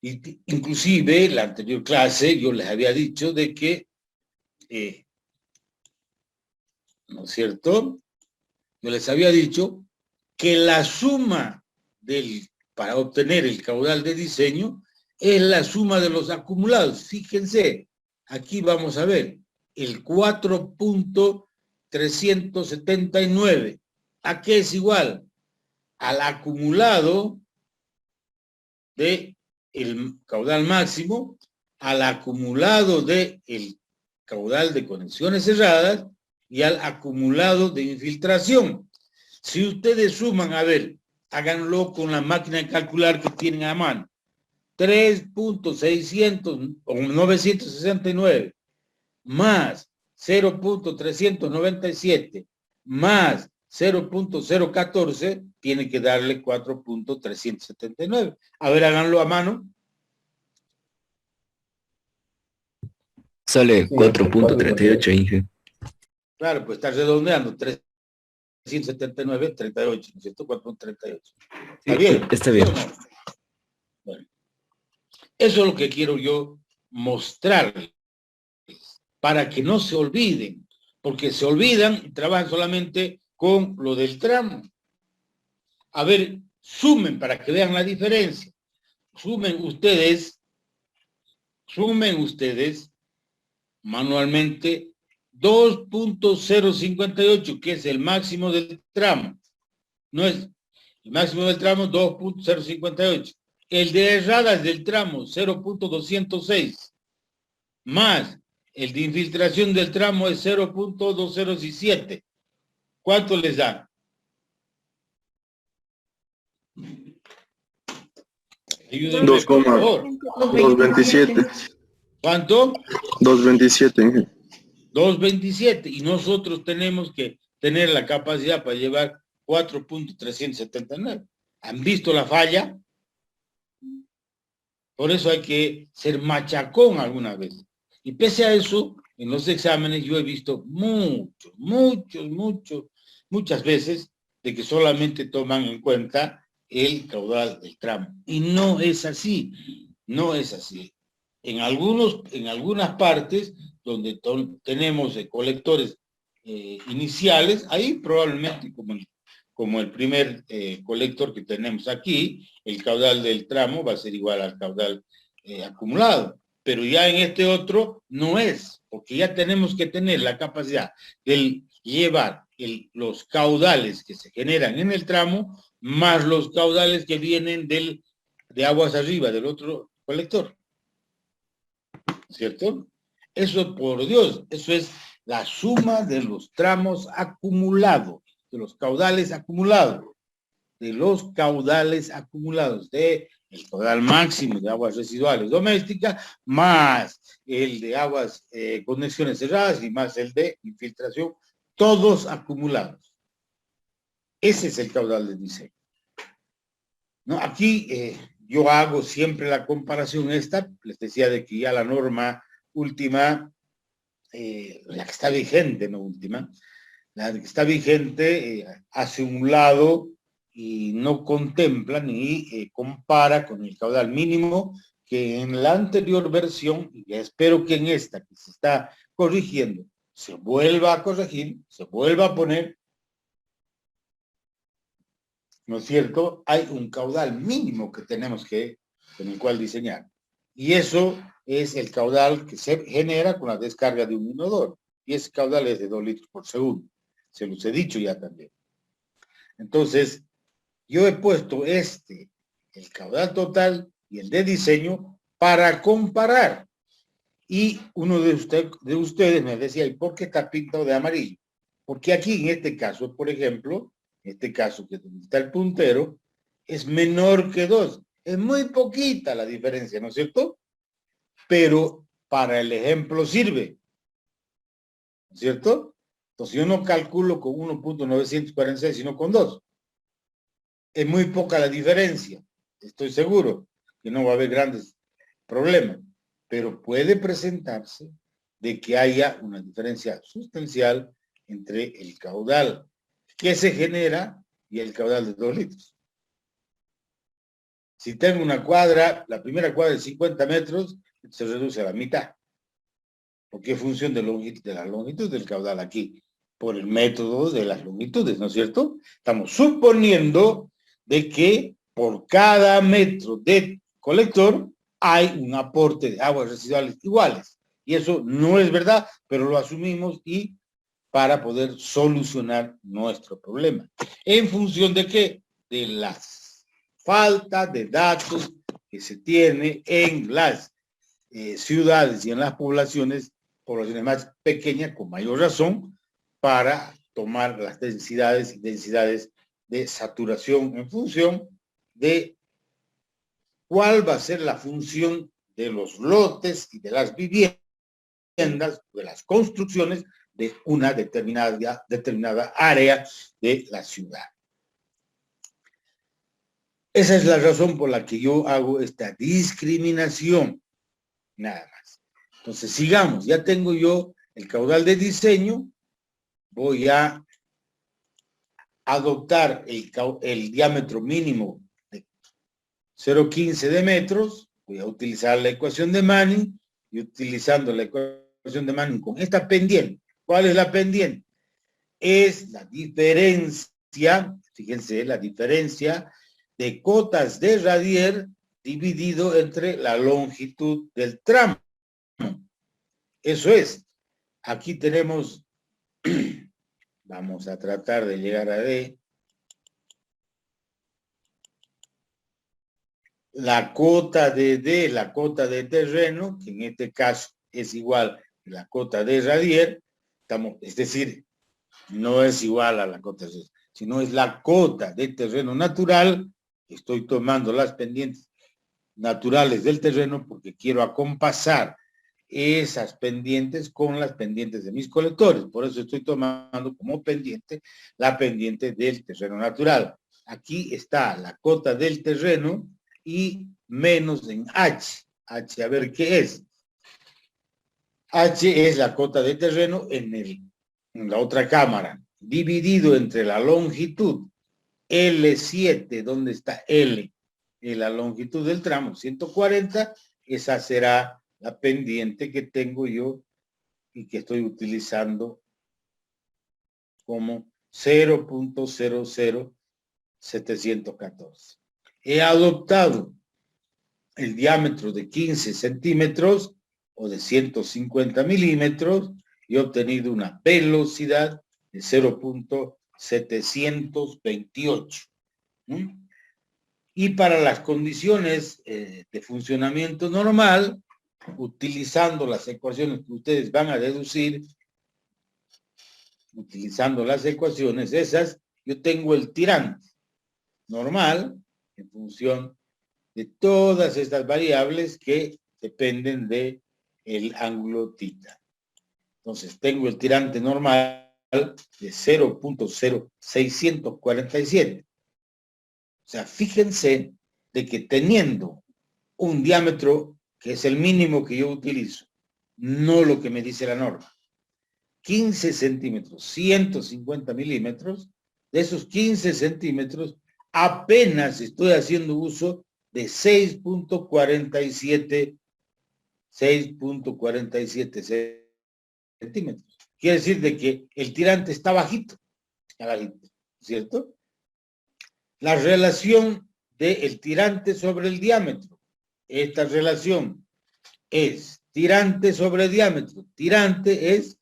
S1: Inclusive, en la anterior clase yo les había dicho de que, ¿no es cierto? Yo les había dicho que la suma para obtener el caudal de diseño es la suma de los acumulados. Fíjense, aquí vamos a ver el 4.379. ¿A qué es igual? Al acumulado del caudal máximo, al acumulado del caudal de conexiones cerradas y al acumulado de infiltración. Si ustedes suman, a ver, háganlo con la máquina de calcular que tienen a mano. 3.600 o 969 más 0.397 más 0.014 tiene que darle 4.379. A ver, háganlo a mano.
S3: Sale 4.38, Inge.
S1: Claro, pues está redondeando. 379, 38, ¿no es cierto? 4.38. ¿Está bien?
S3: Está bien.
S1: Bueno, eso es lo que quiero yo mostrarles, para que no se olviden, porque se olvidan y trabajan solamente con lo del tramo. A ver, sumen para que vean la diferencia. Sumen ustedes manualmente 2.058, que es el máximo del tramo. No es el máximo del tramo, 2.058. El de erradas del tramo, 0.206. Más el de infiltración del tramo es 0.207. ¿Cuánto les da? Ayúdenme,
S6: 2,227.
S1: ¿Cuánto?
S6: 227.
S1: 227. Y nosotros tenemos que tener la capacidad para llevar 4.379. ¿Han visto la falla? Por eso hay que ser machacón alguna vez. Y pese a eso, en los exámenes yo he visto muchas veces de que solamente toman en cuenta el caudal del tramo. Y no es así, no es así. En algunas partes donde tenemos colectores iniciales, ahí probablemente como el primer colector que tenemos aquí, el caudal del tramo va a ser igual al caudal acumulado. Pero ya en este otro no es, porque ya tenemos que tener la capacidad de llevar los caudales que se generan en el tramo, más los caudales que vienen de aguas arriba, del otro colector. ¿Cierto? Eso, por Dios, eso es la suma de los tramos acumulados, de los caudales acumulados, del caudal máximo de aguas residuales domésticas, más el de aguas conexiones cerradas y más el de infiltración, todos acumulados. Ese es el caudal de diseño. ¿No? Aquí yo hago siempre la comparación esta, les decía de que ya la norma última, la que está vigente, no última, la que está vigente hace un lado y no contempla ni compara con el caudal mínimo que en la anterior versión, y espero que en esta que se está corrigiendo, se vuelva a corregir, se vuelva a poner, ¿no es cierto? Hay un caudal mínimo que tenemos con el cual diseñar. Y eso es el caudal que se genera con la descarga de un inodoro. Y ese caudal es de 2 litros por segundo. Se los he dicho ya también. Entonces, yo he puesto este el caudal total y el de diseño para comparar. Y uno de ustedes me decía, ¿y por qué está pintado de amarillo? Porque aquí en este caso, por ejemplo, en este caso que está el puntero, es menor que 2. Es muy poquita la diferencia, ¿no es cierto? Pero para el ejemplo sirve, ¿no es cierto? Entonces yo no calculo con 1.946, sino con 2. Es muy poca la diferencia. Estoy seguro que no va a haber grandes problemas. Pero puede presentarse de que haya una diferencia sustancial entre el caudal que se genera y el caudal de 2 litros. Si tengo una cuadra, la primera cuadra de 50 metros, se reduce a la mitad. Porque es función de la longitud del caudal aquí, por el método de las longitudes, ¿no es cierto? Estamos suponiendo de que por cada metro de colector hay un aporte de aguas residuales iguales. Y eso no es verdad, pero lo asumimos y para poder solucionar nuestro problema. ¿En función de qué? De la falta de datos que se tiene en las ciudades y en las poblaciones más pequeñas, con mayor razón, para tomar las densidades y densidades de saturación en función de cuál va a ser la función de los lotes y de las viviendas, de las construcciones de una determinada área de la ciudad. Esa es la razón por la que yo hago esta discriminación, nada más. Entonces, sigamos. Ya tengo yo el caudal de diseño. Voy a adoptar el diámetro mínimo de 0,15 de metros. Voy a utilizar la ecuación de Manning y utilizando la ecuación de Manning con esta pendiente. ¿Cuál es la pendiente? Es la diferencia, fíjense, la diferencia de cotas de radier dividido entre la longitud del tramo. Eso es. Aquí tenemos, vamos a tratar de llegar a D. La cota de D, la cota de terreno, que en este caso es igual a la cota de radier, es decir, no es igual a la cota de radier, sino es la cota de terreno natural. Estoy tomando las pendientes naturales del terreno porque quiero acompasar esas pendientes con las pendientes de mis colectores. Por eso estoy tomando como pendiente la pendiente del terreno natural. Aquí está la cota del terreno y menos en H. H, a ver qué es. H es la cota de terreno en la otra cámara, dividido entre la longitud L7, ¿dónde está L? En la longitud del tramo, 140, esa será la pendiente que tengo yo y que estoy utilizando como 0.00714. He adoptado el diámetro de 15 centímetros o de 150 milímetros y he obtenido una velocidad de 0.728. Y para las condiciones de funcionamiento normal, utilizando las ecuaciones que ustedes van a deducir, utilizando las ecuaciones esas, yo tengo el tirante normal en función de todas estas variables que dependen de el ángulo θ. Entonces tengo el tirante normal de 0.0647. O sea, fíjense de que teniendo un diámetro que es el mínimo que yo utilizo, no lo que me dice la norma, 15 centímetros, 150 milímetros, de esos 15 centímetros, apenas estoy haciendo uso de 6.47 centímetros. Quiere decir de que el tirante está bajito, ¿cierto? La relación del tirante sobre el diámetro. Esta relación es tirante sobre diámetro. Tirante es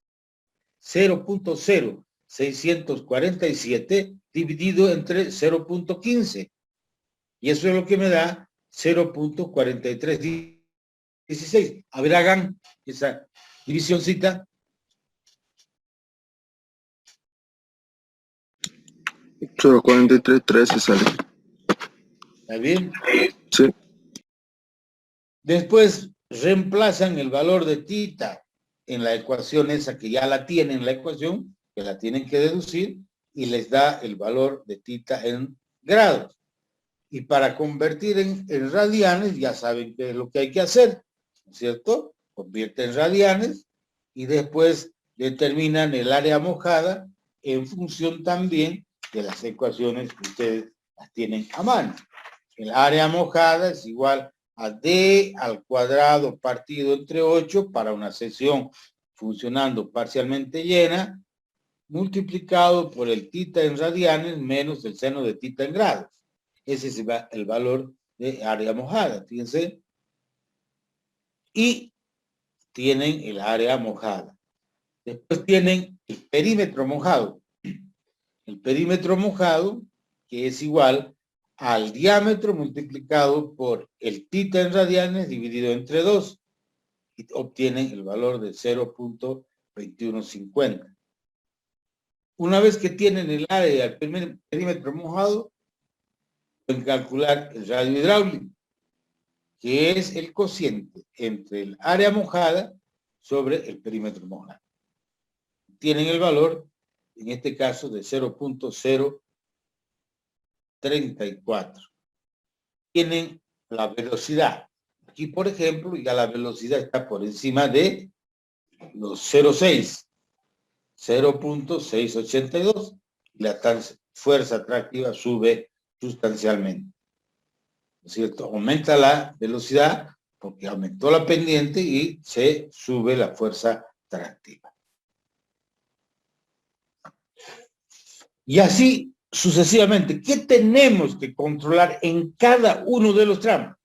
S1: 0.0647 dividido entre 0.15. Y eso es lo que me da 0.4316. A ver, hagan esa divisioncita.
S6: 0.4313 sale.
S1: ¿Está bien?
S6: Sí.
S1: Después reemplazan el valor de tita en la ecuación esa que ya la tienen en la ecuación, que la tienen que deducir, y les da el valor de tita en grados. Y para convertir en radianes, ya saben qué es lo que hay que hacer, ¿no es cierto? Convierte en radianes y después determinan el área mojada en función también de las ecuaciones que ustedes las tienen a mano. El área mojada es igual a D al cuadrado partido entre 8 para una sección funcionando parcialmente llena, multiplicado por el tita en radianes menos el seno de tita en grados. Ese es el valor de área mojada, fíjense. Y tienen el área mojada. Después tienen el perímetro mojado. El perímetro mojado, que es igual al diámetro multiplicado por el tita en radianes dividido entre 2. Y obtienen el valor de 0.2150. Una vez que tienen el área del perímetro mojado, pueden calcular el radio hidráulico, que es el cociente entre el área mojada sobre el perímetro mojado. Tienen el valor, en este caso, de 0.034. Tienen la velocidad. Aquí, por ejemplo, ya la velocidad está por encima de los 0.682. Y la fuerza atractiva sube sustancialmente. ¿No es cierto? Aumenta la velocidad porque aumentó la pendiente y se sube la fuerza atractiva. Y así sucesivamente. ¿Qué tenemos que controlar en cada uno de los tramos?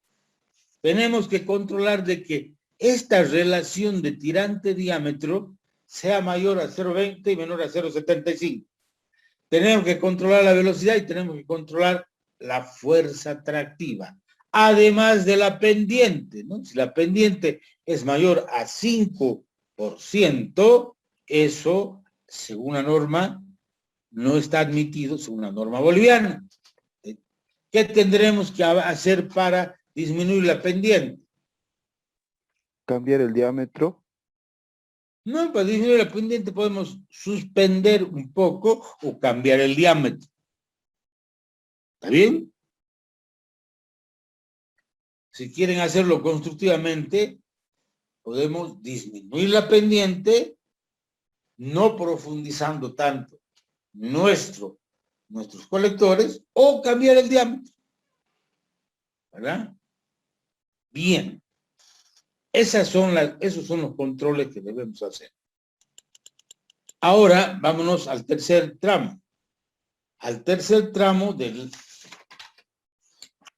S1: Tenemos que controlar de que esta relación de tirante-diámetro sea mayor a 0.20 y menor a 0.75. Tenemos que controlar la velocidad y tenemos que controlar la fuerza atractiva, además de la pendiente, ¿no? Si la pendiente es mayor a 5%, eso, según la norma, no está admitido según la norma boliviana. ¿Qué tendremos que hacer para disminuir la pendiente?
S5: Cambiar el diámetro.
S1: No, para disminuir la pendiente podemos suspender un poco o cambiar el diámetro. ¿Está bien? Si quieren hacerlo constructivamente, podemos disminuir la pendiente, no profundizando tanto nuestros colectores, o cambiar el diámetro. ¿Verdad? Bien. Esos son los controles que debemos hacer. Ahora, vámonos al tercer tramo. Al tercer tramo del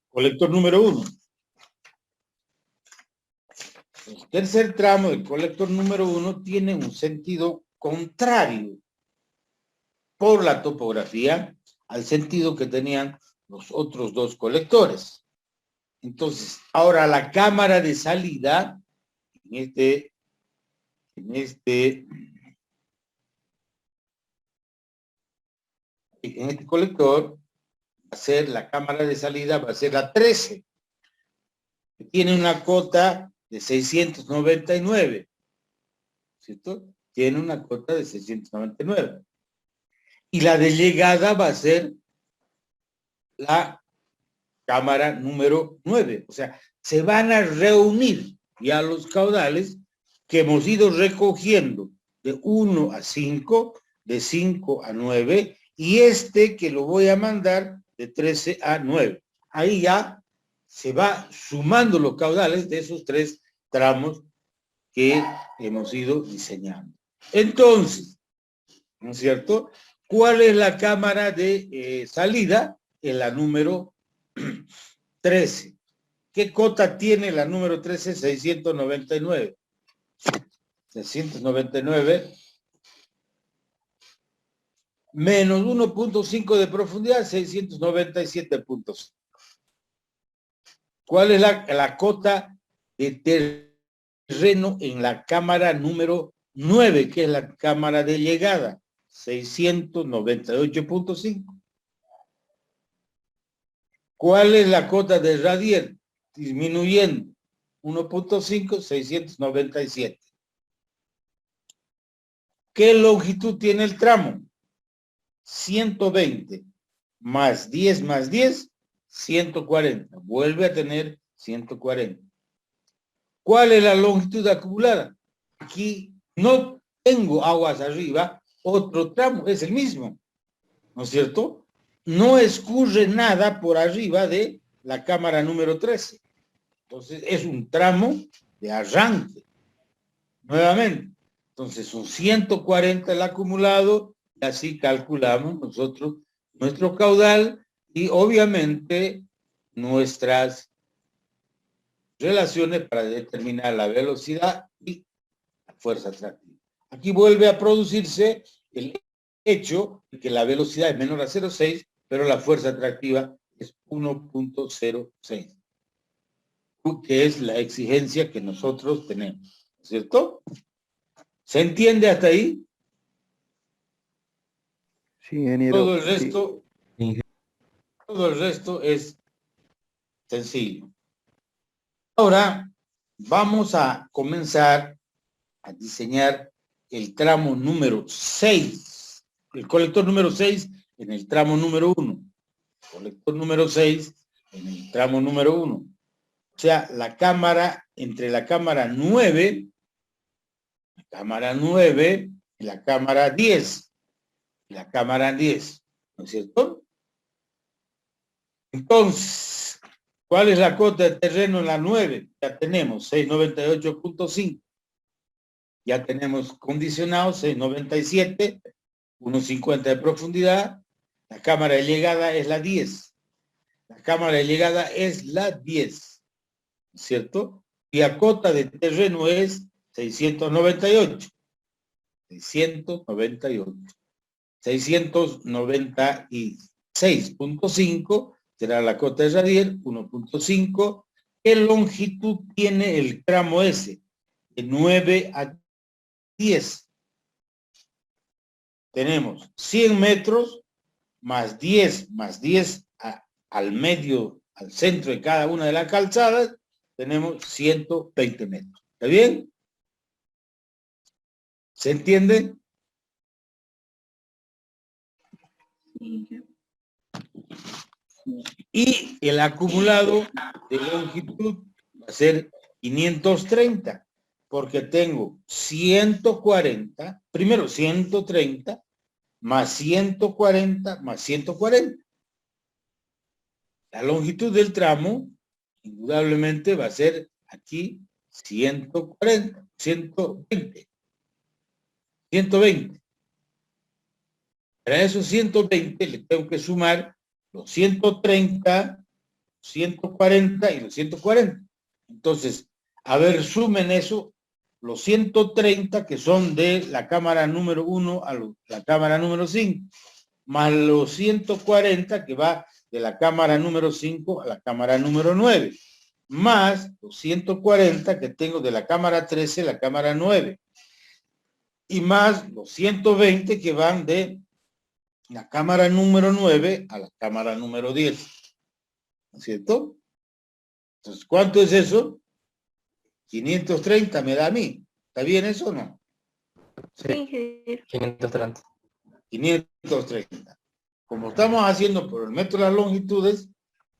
S1: colector número 1. El tercer tramo del colector número 1 tiene un sentido contrario por la topografía al sentido que tenían los otros dos colectores. Entonces, ahora la cámara de salida en este colector va a ser la cámara de salida, va a ser la 13, que tiene una cota de 699, ¿cierto? Tiene una cota de 699. Y la de llegada va a ser la cámara número 9. O sea, se van a reunir ya los caudales que hemos ido recogiendo de 1 a 5, de 5 a 9, y que lo voy a mandar de 13 a 9. Ahí ya se va sumando los caudales de esos tres tramos que hemos ido diseñando. Entonces, ¿no es cierto? ¿Cuál es la cámara de salida? En la número 13. ¿Qué cota tiene la número 13? 699. 699 menos 1.5 de profundidad, 697.5. ¿Cuál es la cota de terreno en la cámara número 9, que es la cámara de llegada? 698.5. ¿Cuál es la cota de radier? Disminuyendo. 1.5, 697. ¿Qué longitud tiene el tramo? 120 más 10 más 10, 140. Vuelve a tener 140. ¿Cuál es la longitud acumulada? Aquí no tengo aguas arriba, otro tramo es el mismo, ¿no es cierto? No escurre nada por arriba de la cámara número 13. Entonces es un tramo de arranque. Nuevamente. Entonces son 140 el acumulado, y así calculamos nosotros nuestro caudal y obviamente nuestras relaciones para determinar la velocidad y la fuerza atractiva. Aquí vuelve a producirse el hecho de que la velocidad es menor a 0,6, pero la fuerza atractiva es 1.06, que es la exigencia que nosotros tenemos, ¿cierto? ¿Se entiende hasta ahí?
S5: Sí, ingeniero.
S1: Todo el resto es sencillo. Ahora vamos a comenzar a diseñar el tramo número 6, el colector número 6 en el tramo número 1, colector número 6 en el tramo número 1. O sea, la cámara, entre la cámara 9 y la cámara 10. La cámara 10, ¿no es cierto? Entonces, ¿cuál es la cota de terreno en la 9? Ya tenemos 698.5. Ya tenemos condicionado 697, 1.50 de profundidad. La cámara de llegada es la 10. La cámara de llegada es la 10, ¿no es cierto? Y la cota de terreno es 698. 696.5 será la cota de radier, 1.5. ¿Qué longitud tiene el tramo S? De 9 a 10. Tenemos 100 metros más 10 al medio, al centro de cada una de las calzadas, tenemos 120 metros. ¿Está bien? ¿Se entiende? Y el acumulado de longitud va a ser 530, porque tengo 140, primero 130, más 140, más 140. La longitud del tramo, indudablemente, va a ser aquí 140, 120. 120. Para esos 120 le tengo que sumar los 130, 140 y los 140. Entonces, a ver, sumen eso, los 130 que son de la cámara número 1 a la cámara número 5, más los 140 que va de la cámara número 5 a la cámara número 9, más los 140 que tengo de la cámara 13 a la cámara 9, y más los 120 que van de la cámara número 9 a la cámara número 10. ¿No es cierto? Entonces, ¿cuánto es eso? 530 me da a mí. ¿Está bien eso o no?
S4: Sí.
S7: 530.
S1: 530. Como estamos haciendo por el método de las longitudes,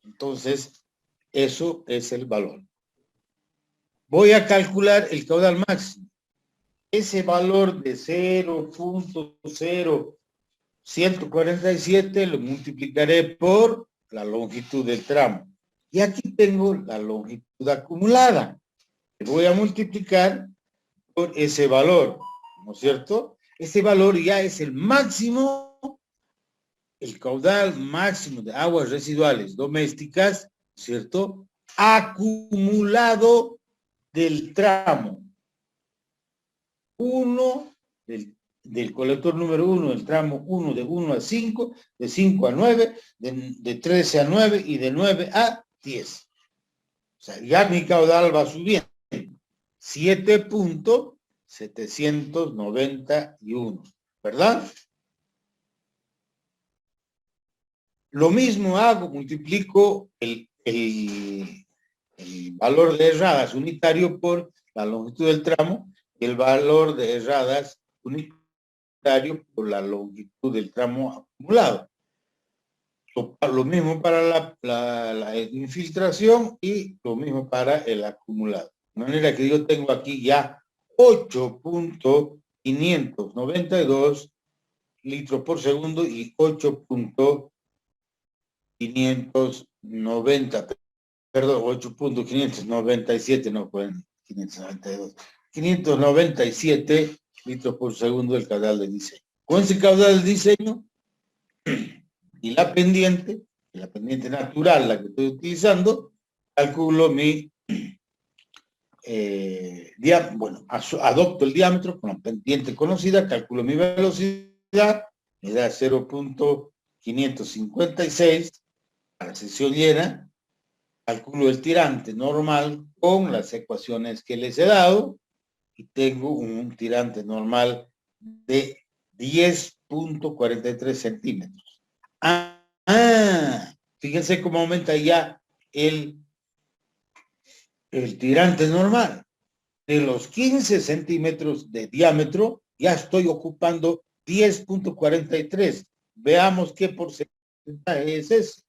S1: entonces eso es el valor. Voy a calcular el caudal máximo. Ese valor de 0.0147 lo multiplicaré por la longitud del tramo. Y aquí tengo la longitud acumulada. Voy a multiplicar por ese valor, ¿no es cierto? Ese valor ya es el máximo, el caudal máximo de aguas residuales domésticas, ¿cierto? Acumulado del tramo 1 del colector número 1, del tramo 1 de 1 a 5, de 5 a 9, de 13 a 9 y de 9 a 10. sea, ya mi caudal va subiendo. 7.791, ¿verdad? Lo mismo hago, multiplico el valor de erradas unitario por la longitud del tramo y el valor de erradas unitario por la longitud del tramo acumulado. Lo mismo para la infiltración y lo mismo para el acumulado. De manera que yo tengo aquí ya 8.592 litros por segundo y 8.590, perdón, 8.597, no pueden, 592, 597 litros por segundo del caudal de diseño. Con ese caudal de diseño y la pendiente natural, la que estoy utilizando, calculo mi, adopto el diámetro con la pendiente conocida, calculo mi velocidad, me da 0.556 a la sección llena, calculo el tirante normal con las ecuaciones que les he dado y tengo un tirante normal de 10.43 centímetros. Fíjense cómo aumenta ya el tirante normal. De los 15 centímetros de diámetro, ya estoy ocupando 10.43. Veamos qué porcentaje es ese.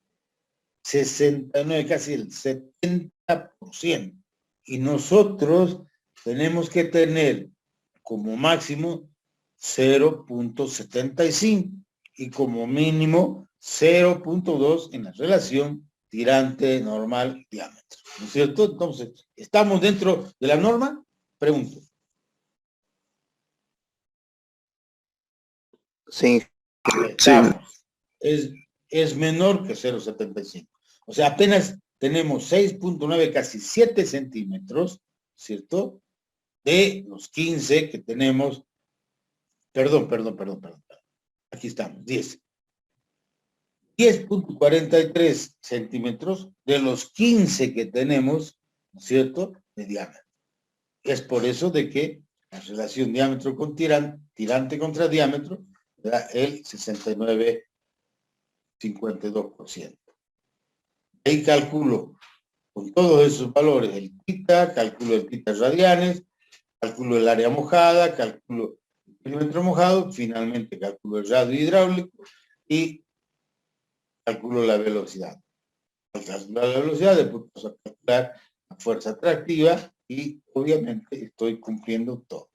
S1: 69, casi el 70%. Y nosotros tenemos que tener como máximo 0.75 y como mínimo 0.2 en la relación tirante normal diámetro. ¿No es cierto? Entonces, ¿estamos dentro de la norma? Pregunto.
S6: Sí.
S1: Estamos. Es menor que 0.75. O sea, apenas tenemos 6.9, casi 7 centímetros, ¿cierto? De los 15 que tenemos. Perdón. Aquí estamos, 10. 10.43 centímetros de los 15 que tenemos, ¿no es cierto?, de diámetro. Es por eso de que la relación diámetro con tirante contra diámetro da el 69,52%. Ahí calculo con todos esos valores el tita, calculo el tita radianes, calculo el área mojada, calculo el perímetro mojado, finalmente calculo el radio hidráulico y calculo la velocidad. Al calcular la velocidad, después paso a calcular la fuerza atractiva y obviamente estoy cumpliendo todo.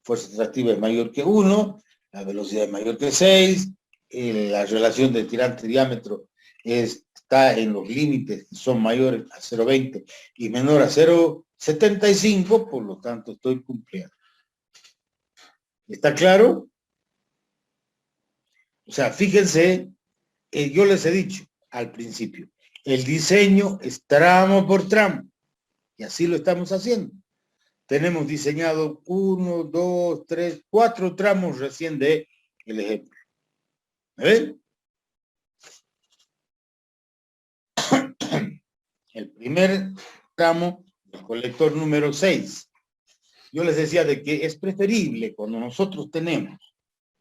S1: Fuerza atractiva es mayor que 1, la velocidad es mayor que 6, la relación de tirante-diámetro está en los límites que son mayores a 0.20 y menor a 0.75, por lo tanto estoy cumpliendo. ¿Está claro? O sea, fíjense, yo les he dicho al principio, el diseño es tramo por tramo, y así lo estamos haciendo. Tenemos diseñado 1, 2, 3, 4 tramos recién de el ejemplo. ¿Ven? El primer tramo, el colector número 6. Yo les decía de que es preferible cuando nosotros tenemos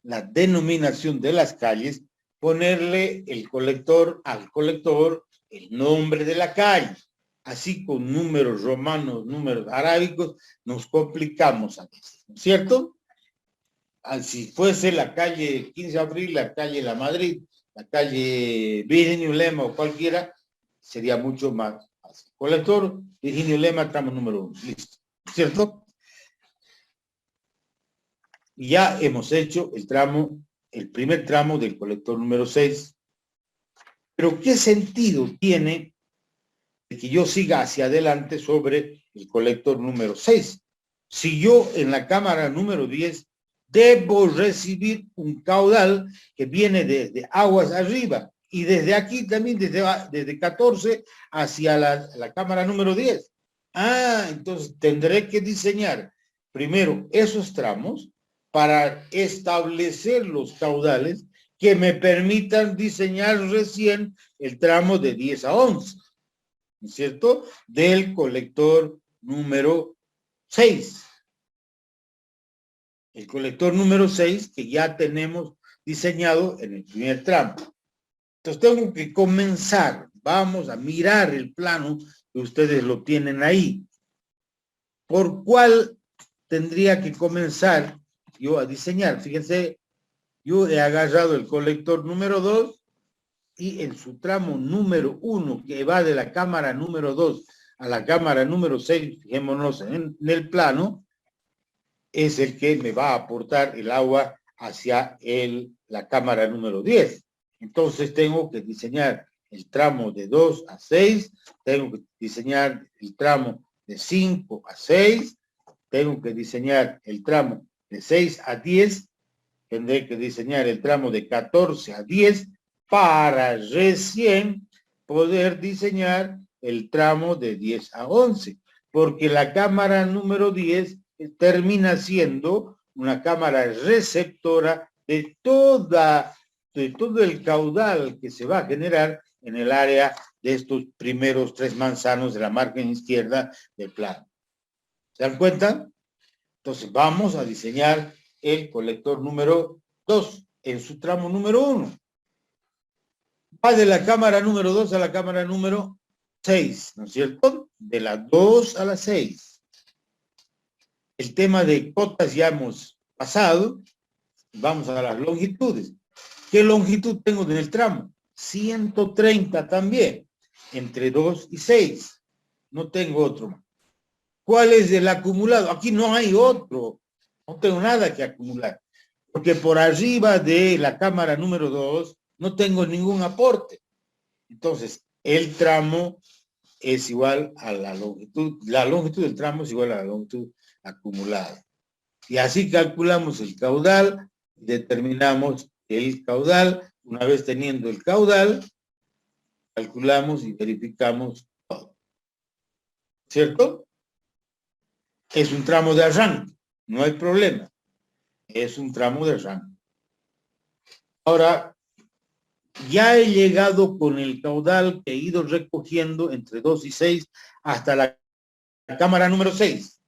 S1: la denominación de las calles, ponerle el colector al colector el nombre de la calle. Así con números romanos, números arábicos, nos complicamos a veces, ¿no es cierto? Si fuese la calle 15 de abril, la calle La Madrid, la calle Virginio Lema o cualquiera, sería mucho más fácil. Colector, Virginio Lema, tramo número 1, listo, ¿cierto? Y ya hemos hecho el primer tramo del colector número 6. Pero ¿qué sentido tiene de que yo siga hacia adelante sobre el colector número 6? Si yo en la cámara número 10 debo recibir un caudal que viene desde aguas arriba y desde aquí también, desde 14 hacia la cámara número 10. Entonces tendré que diseñar primero esos tramos para establecer los caudales que me permitan diseñar recién el tramo de 10 a 11. ¿no es cierto?, del colector número 6. El colector número 6 que ya tenemos diseñado en el primer tramo. Entonces tengo que comenzar, vamos a mirar el plano que ustedes lo tienen ahí. ¿Por cuál tendría que comenzar yo a diseñar? Fíjense, yo he agarrado el colector número 2 y en su tramo número 1, que va de la cámara número 2 a la cámara número 6, fijémonos en el plano, es el que me va a aportar el agua hacia la cámara número 10. Entonces tengo que diseñar el tramo de 2 a 6, tengo que diseñar el tramo de 5 a 6, tengo que diseñar el tramo de 6 a 10, tendré que diseñar el tramo de 14 a 10 para recién poder diseñar el tramo de 10 a 11, porque la cámara número 10 termina siendo una cámara receptora de todo el caudal que se va a generar en el área de estos primeros 3 manzanos de la margen izquierda del plano. ¿Se dan cuenta? Entonces vamos a diseñar el colector número 2 en su tramo número 1. Va de la cámara número 2 a la cámara número 6, ¿no es cierto? De la 2 a la 6. El tema de cotas ya hemos pasado. Vamos a las longitudes. ¿Qué longitud tengo en el tramo? 130 también, entre 2 y 6. No tengo otro más. ¿Cuál es el acumulado? Aquí no hay otro. No tengo nada que acumular. Porque por arriba de la cámara número 2 no tengo ningún aporte. Entonces, el tramo es igual a la longitud del tramo es igual a la longitud acumulada. Y así calculamos el caudal, determinamos el caudal. Una vez teniendo el caudal, calculamos y verificamos todo. ¿Cierto? Es un tramo de arranque, no hay problema. Es un tramo de arranque. Ahora, ya he llegado con el caudal que he ido recogiendo entre 2 y 6 hasta la cámara número 6.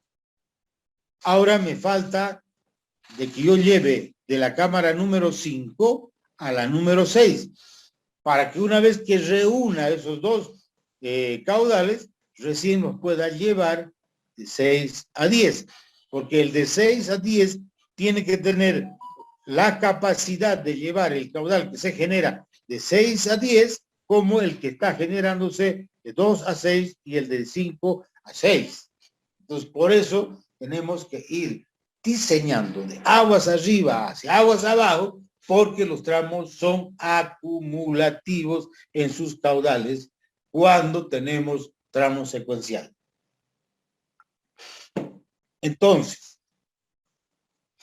S1: Ahora me falta de que yo lleve de la cámara número 5 a la número 6, para que una vez que reúna esos dos caudales, recién nos pueda llevar de 6 a 10, porque el de 6 a 10 tiene que tener la capacidad de llevar el caudal que se genera de 6 a 10 como el que está generándose de 2 a 6 y el de 5 a 6. Entonces, por eso tenemos que ir diseñando de aguas arriba hacia aguas abajo, porque los tramos son acumulativos en sus caudales cuando tenemos tramos secuenciales. Entonces,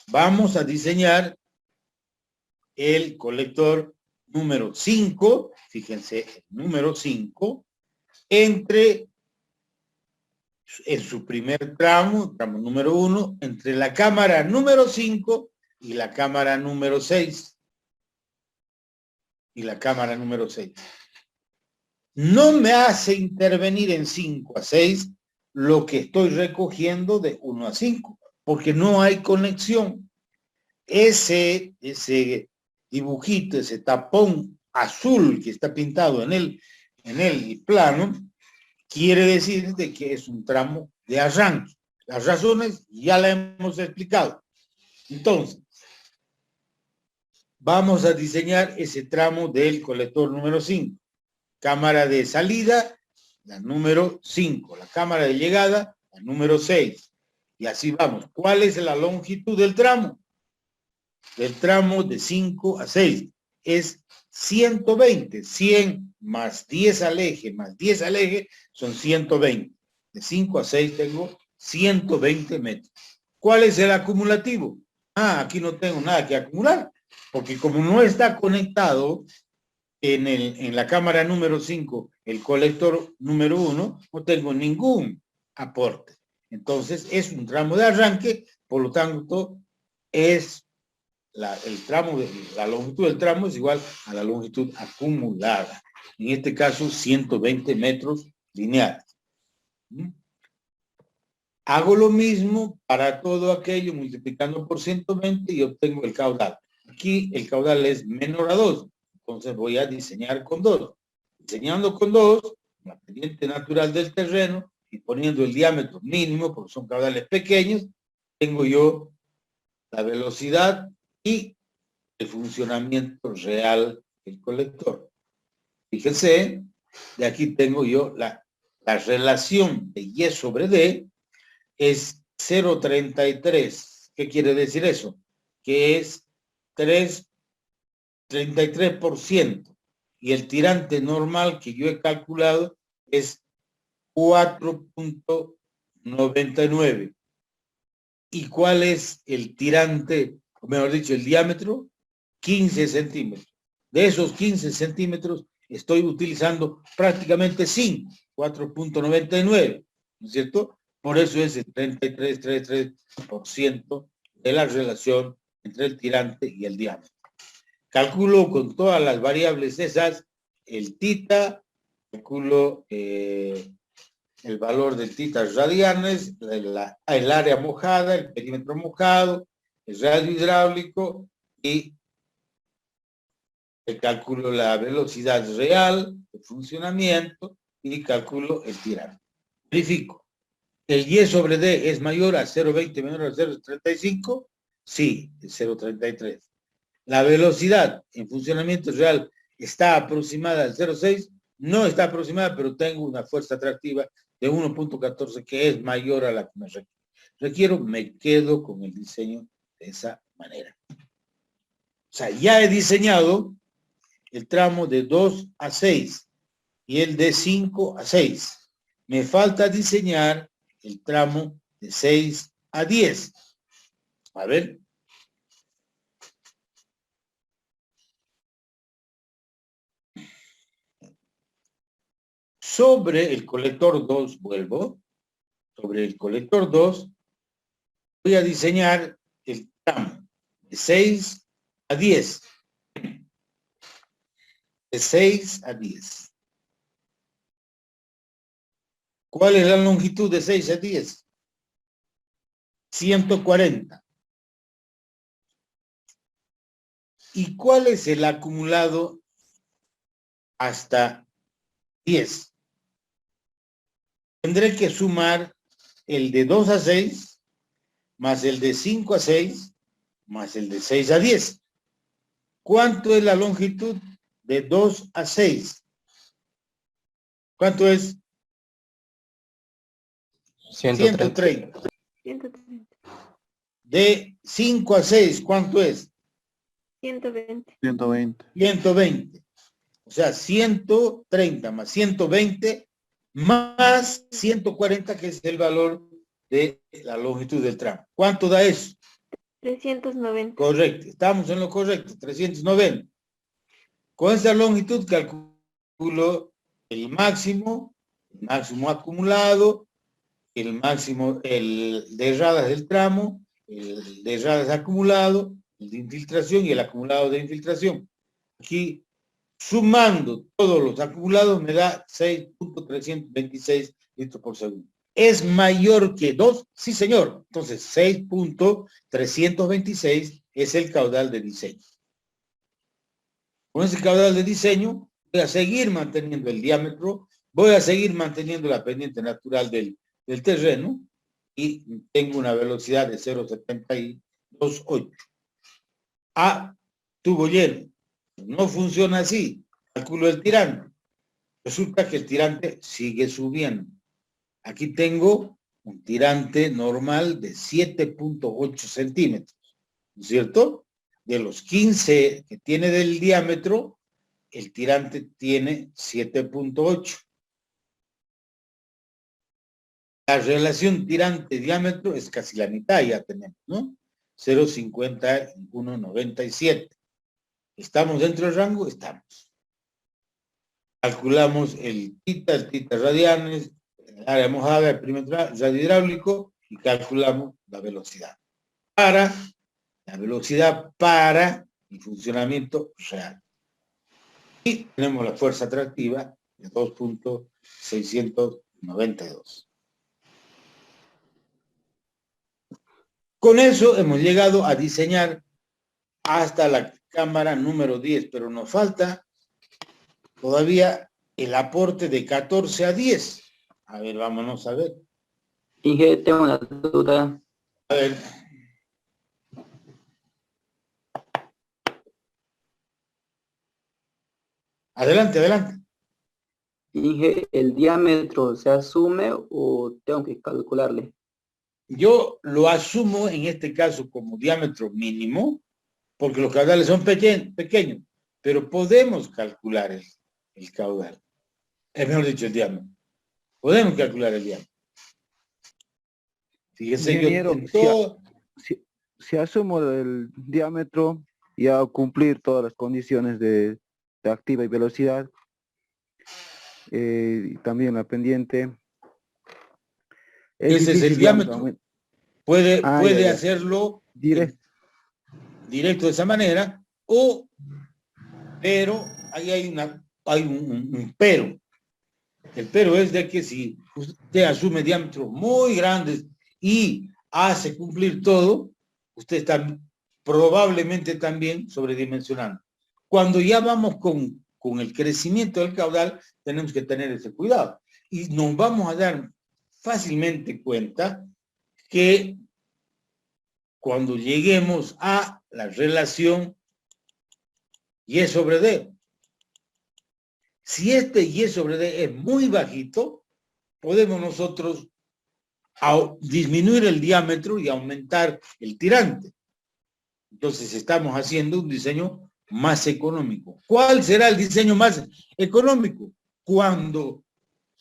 S1: vamos a diseñar el colector número 5, fíjense, el número 5, en su primer tramo número 1, entre la cámara número 5 y la cámara número 6. Y la cámara número 6. No me hace intervenir en 5 a 6 lo que estoy recogiendo de 1 a 5, porque no hay conexión. Ese dibujito, ese tapón azul que está pintado en el plano, quiere decir de que es un tramo de arranque. Las razones ya las hemos explicado. Entonces, vamos a diseñar ese tramo del colector número 5. Cámara de salida, la número 5. La cámara de llegada, la número 6. Y así vamos. ¿Cuál es la longitud del tramo? Del tramo de 5 a 6. Es 120. 100 más 10 al eje, más 10 al eje, son 120. De 5 a 6 tengo 120 metros. ¿Cuál es el acumulativo? Aquí no tengo nada que acumular, porque como no está conectado en la cámara número 5, el colector número 1, no tengo ningún aporte. Entonces, es un tramo de arranque, por lo tanto, es la longitud del tramo es igual a la longitud acumulada. En este caso, 120 metros lineales. Hago lo mismo para todo aquello multiplicando por 120 y obtengo el caudal. Aquí el caudal es menor a 2, entonces voy a diseñar con 2. Diseñando con 2, la pendiente natural del terreno y poniendo el diámetro mínimo, porque son caudales pequeños, tengo yo la velocidad y el funcionamiento real del colector. Fíjense, de aquí tengo yo la relación de Y sobre D es 0,33. ¿Qué quiere decir eso? Que es 33%. Y el tirante normal que yo he calculado es 4,99. ¿Y cuál es el tirante, o mejor dicho, el diámetro? 15 centímetros. De esos 15 centímetros estoy utilizando prácticamente 5, 4,99, ¿no es cierto? Por eso es el 33% de la relación entre el tirante y el diámetro. Calculo con todas las variables esas el tita, calculo el valor del tita radianes, el área mojada, el perímetro mojado, el radio hidráulico y calculo la velocidad real de funcionamiento y calculo el tirante. Verifico. ¿El Y sobre D es mayor a 0,20 menor a 0,35? Sí, es 0,33. La velocidad en funcionamiento real está aproximada al 0,6. No está aproximada, pero tengo una fuerza atractiva de 1,14 que es mayor a la que me requiero. Me quedo con el diseño de esa manera. O sea, ya he diseñado el tramo de 2 a 6 y el de 5 a 6. Me falta diseñar el tramo de 6 a 10. A ver. Sobre el colector 2, vuelvo. Sobre el colector 2, voy a diseñar el tramo de 6 a 10. De 6 a 10. ¿Cuál es la longitud de 6 a 10? 140. ¿Y cuál es el acumulado hasta 10? Tendré que sumar el de 2 a 6, más el de 5 a 6, más el de 6 a 10. ¿Cuánto es la longitud de 2 a 6? ¿Cuánto es? 130.
S4: 130.
S1: De 5 a 6, ¿cuánto es?
S4: 120.
S5: 120.
S1: 120. O sea, 130 más 120 más 140, que es el valor de la longitud del tramo. ¿Cuánto da eso?
S4: 390.
S1: Correcto, estamos en lo correcto, 390. Con esa longitud calculo el máximo acumulado, el máximo, el de radas del tramo, el de radas acumulado, el de infiltración y el acumulado de infiltración. Aquí, sumando todos los acumulados, me da 6,326 litros por segundo. ¿Es mayor que 2? Sí, señor. Entonces, 6,326 es el caudal de diseño. Con ese caudal de diseño, voy a seguir manteniendo el diámetro, voy a seguir manteniendo la pendiente natural del terreno y tengo una velocidad de 0,728. A tubo lleno. No funciona así. Calculo el tirante. Resulta que el tirante sigue subiendo. Aquí tengo un tirante normal de 7,8 centímetros, ¿no es cierto? De los 15 que tiene del diámetro, el tirante tiene 7,8. La relación tirante-diámetro es casi la mitad, ya tenemos, ¿no? 0,5197. ¿Estamos dentro del rango? Estamos. Calculamos el tita radianes, el área mojada, el perímetro radio hidráulico y calculamos la velocidad. Para el funcionamiento real. Y tenemos la fuerza atractiva de 2.692. Con eso hemos llegado a diseñar hasta la cámara número 10, pero nos falta todavía el aporte de 14 a 10. A ver, vámonos a ver.
S7: Inge, tengo una duda.
S1: A ver. Adelante, adelante.
S7: Inge, ¿el diámetro se asume o tengo que calcularle?
S1: Yo lo asumo en este caso como diámetro mínimo, porque los caudales son pequeños, pero podemos calcular el caudal. Es mejor dicho, el diámetro. Podemos calcular el diámetro. Fíjese,
S5: Ingeniero,
S1: en todo...
S5: si asumo el diámetro y a cumplir todas las condiciones de activa y velocidad, y también la pendiente.
S1: Ese es el
S5: difícil,
S1: diámetro. Puede
S5: ya.
S1: hacerlo
S5: Directo.
S1: directo de esa manera, pero ahí hay un pero. El pero es de que si usted asume diámetros muy grandes y hace cumplir todo, usted está probablemente también sobredimensionando. Cuando ya vamos con el crecimiento del caudal, tenemos que tener ese cuidado. Y nos vamos a dar fácilmente cuenta que cuando lleguemos a la relación Y sobre D, si este Y sobre D es muy bajito, podemos nosotros disminuir el diámetro y aumentar el tirante. Entonces estamos haciendo un diseño más económico. ¿Cuál será el diseño más económico? Cuando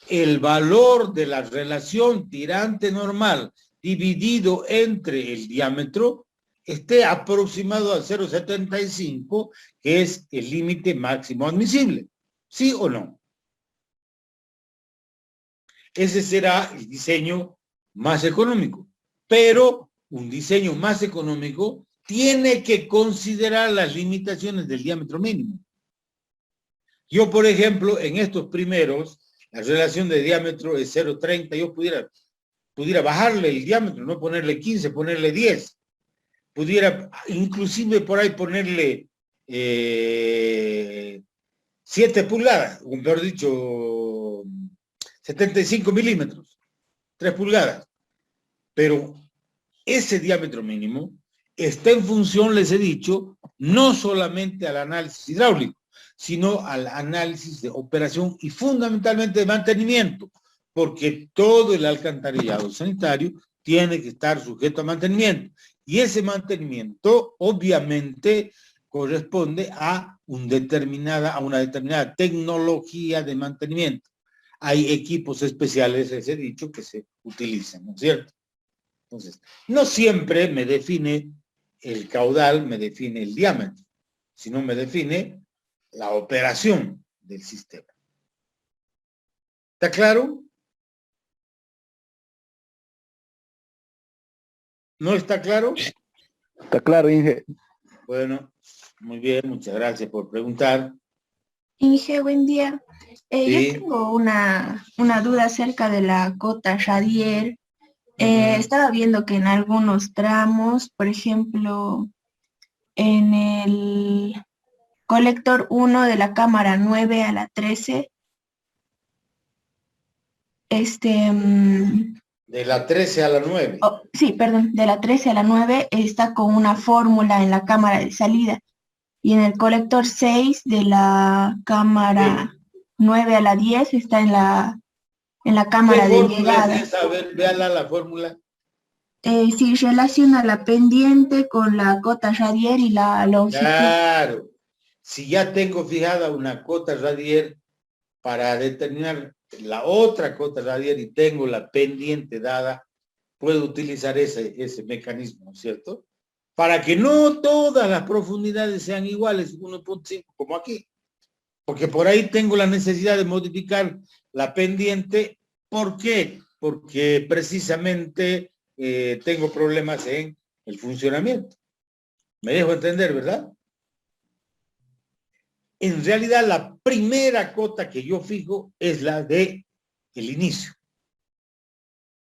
S1: el valor de la relación tirante normal dividido entre el diámetro esté aproximado a 0,75, que es el límite máximo admisible. ¿Sí o no? Ese será el diseño más económico. Pero un diseño más económico tiene que considerar las limitaciones del diámetro mínimo. Yo, por ejemplo, en estos primeros, la relación de diámetro es 0,30. Yo pudiera bajarle el diámetro, no ponerle 15, ponerle 10. Pudiera inclusive por ahí ponerle 7 pulgadas, o mejor dicho, 75 milímetros, 3 pulgadas. Pero ese diámetro mínimo está en función, les he dicho, no solamente al análisis hidráulico, sino al análisis de operación y fundamentalmente de mantenimiento, porque todo el alcantarillado sanitario tiene que estar sujeto a mantenimiento. Y ese mantenimiento, obviamente, corresponde a una determinada tecnología de mantenimiento. Hay equipos especiales, les he dicho, que se utilizan, ¿no es cierto? Entonces, no siempre me define el caudal, me define el diámetro, sino me define la operación del sistema. ¿Está claro? ¿No está claro?
S5: Está claro, Inge.
S1: Bueno, muy bien, muchas gracias por preguntar.
S8: Inge, buen día.
S1: Sí.
S8: Yo tengo una duda acerca de la cota radier. Estaba viendo que en algunos tramos, por ejemplo, en el colector 1 de la cámara 9 a la 13,
S1: De la 13 a la 9.
S8: sí, perdón, de la 13 a la 9 está con una fórmula en la cámara de salida. Y en el colector 6 de la cámara 9 a la 10 está en la cámara de llegada.
S1: A ver, véala la fórmula.
S8: Sí, relaciona la pendiente con la cota radier y la longitud.
S1: Claro. Si ya tengo fijada una cota radier para determinar la otra cota radier y tengo la pendiente dada, puedo utilizar ese mecanismo, ¿no es cierto? Para que no todas las profundidades sean iguales, 1.5 como aquí. Porque por ahí tengo la necesidad de modificar la pendiente. ¿Por qué? Porque precisamente tengo problemas en el funcionamiento. ¿Me dejo entender, verdad? En realidad, la primera cota que yo fijo es la de el inicio.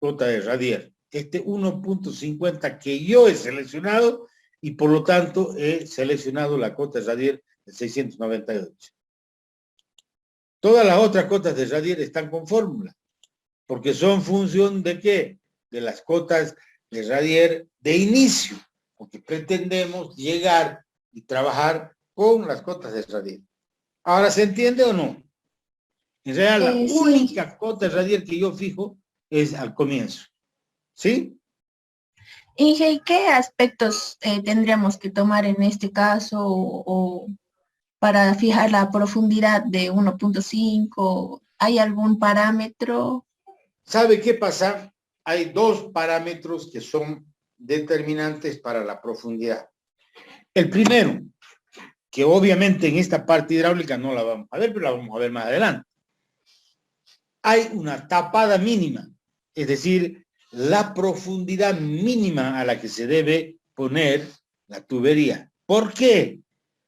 S1: Cota de radier. Este 1.50 que yo he seleccionado y por lo tanto he seleccionado la cota de radier de 698. Todas las otras cotas de radier están con fórmula, porque son función de ¿qué? De las cotas de radier de inicio, porque pretendemos llegar y trabajar con las cotas de radier. ¿Ahora se entiende o no? En realidad, la
S8: Sí.
S1: única cota de radier que yo fijo es al comienzo. ¿Sí?
S8: Inge, ¿y qué aspectos tendríamos que tomar en este caso o para fijar la profundidad de 1.5? ¿Hay algún parámetro?
S1: ¿Sabe qué pasa? Hay dos parámetros que son determinantes para la profundidad. El primero, que obviamente en esta parte hidráulica no la vamos a ver, pero la vamos a ver más adelante. Hay una tapada mínima, es decir, la profundidad mínima a la que se debe poner la tubería. ¿Por qué?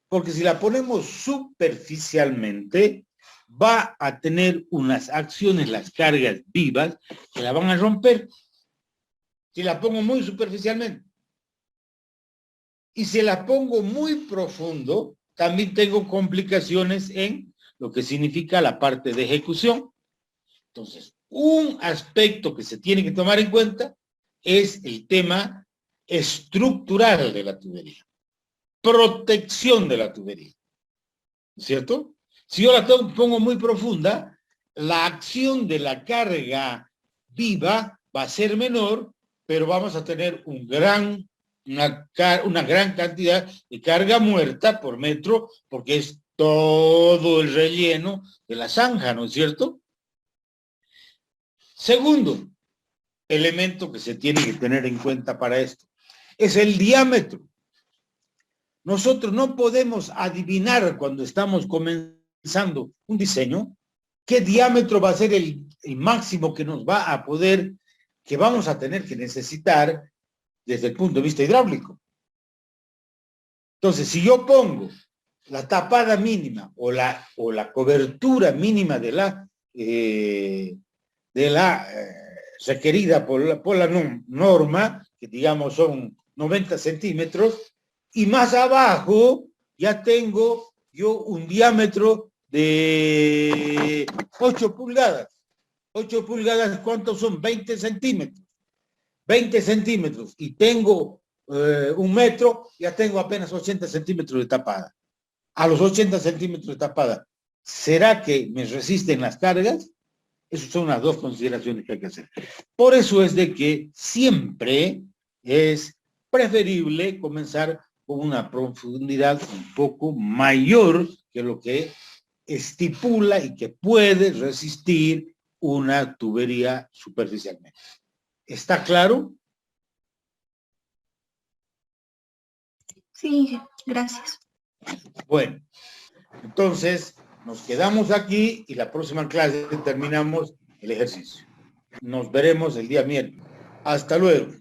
S1: Porque si la ponemos superficialmente, va a tener unas acciones, las cargas vivas, que la van a romper. Si la pongo muy superficialmente. Y si la pongo muy profundo, también tengo complicaciones en lo que significa la parte de ejecución. Entonces, un aspecto que se tiene que tomar en cuenta es el tema estructural de la tubería. Protección de la tubería. ¿Cierto? Si yo la pongo muy profunda, la acción de la carga viva va a ser menor, pero vamos a tener una gran cantidad de carga muerta por metro, porque es todo el relleno de la zanja, ¿no es cierto? Segundo elemento que se tiene que tener en cuenta para esto es el diámetro. Nosotros no podemos adivinar cuando estamos comenzando un diseño qué diámetro va a ser el máximo que nos va a poder, que vamos a tener que necesitar desde el punto de vista hidráulico. Entonces, si yo pongo la tapada mínima o la cobertura mínima de la requerida por la norma, que digamos son 90 centímetros, y más abajo ya tengo yo un diámetro de 8 pulgadas. 8 pulgadas, ¿cuántos son? 20 centímetros. 20 centímetros. Y tengo 1 metro, ya tengo apenas 80 centímetros de tapada. A los 80 centímetros de tapada, ¿será que me resisten las cargas? Esas son las dos consideraciones que hay que hacer. Por eso es de que siempre es preferible comenzar con una profundidad un poco mayor que lo que estipula y que puede resistir una tubería superficialmente. ¿Está claro?
S8: Sí, gracias.
S1: Bueno, entonces nos quedamos aquí y la próxima clase terminamos el ejercicio. Nos veremos el día miércoles. Hasta luego.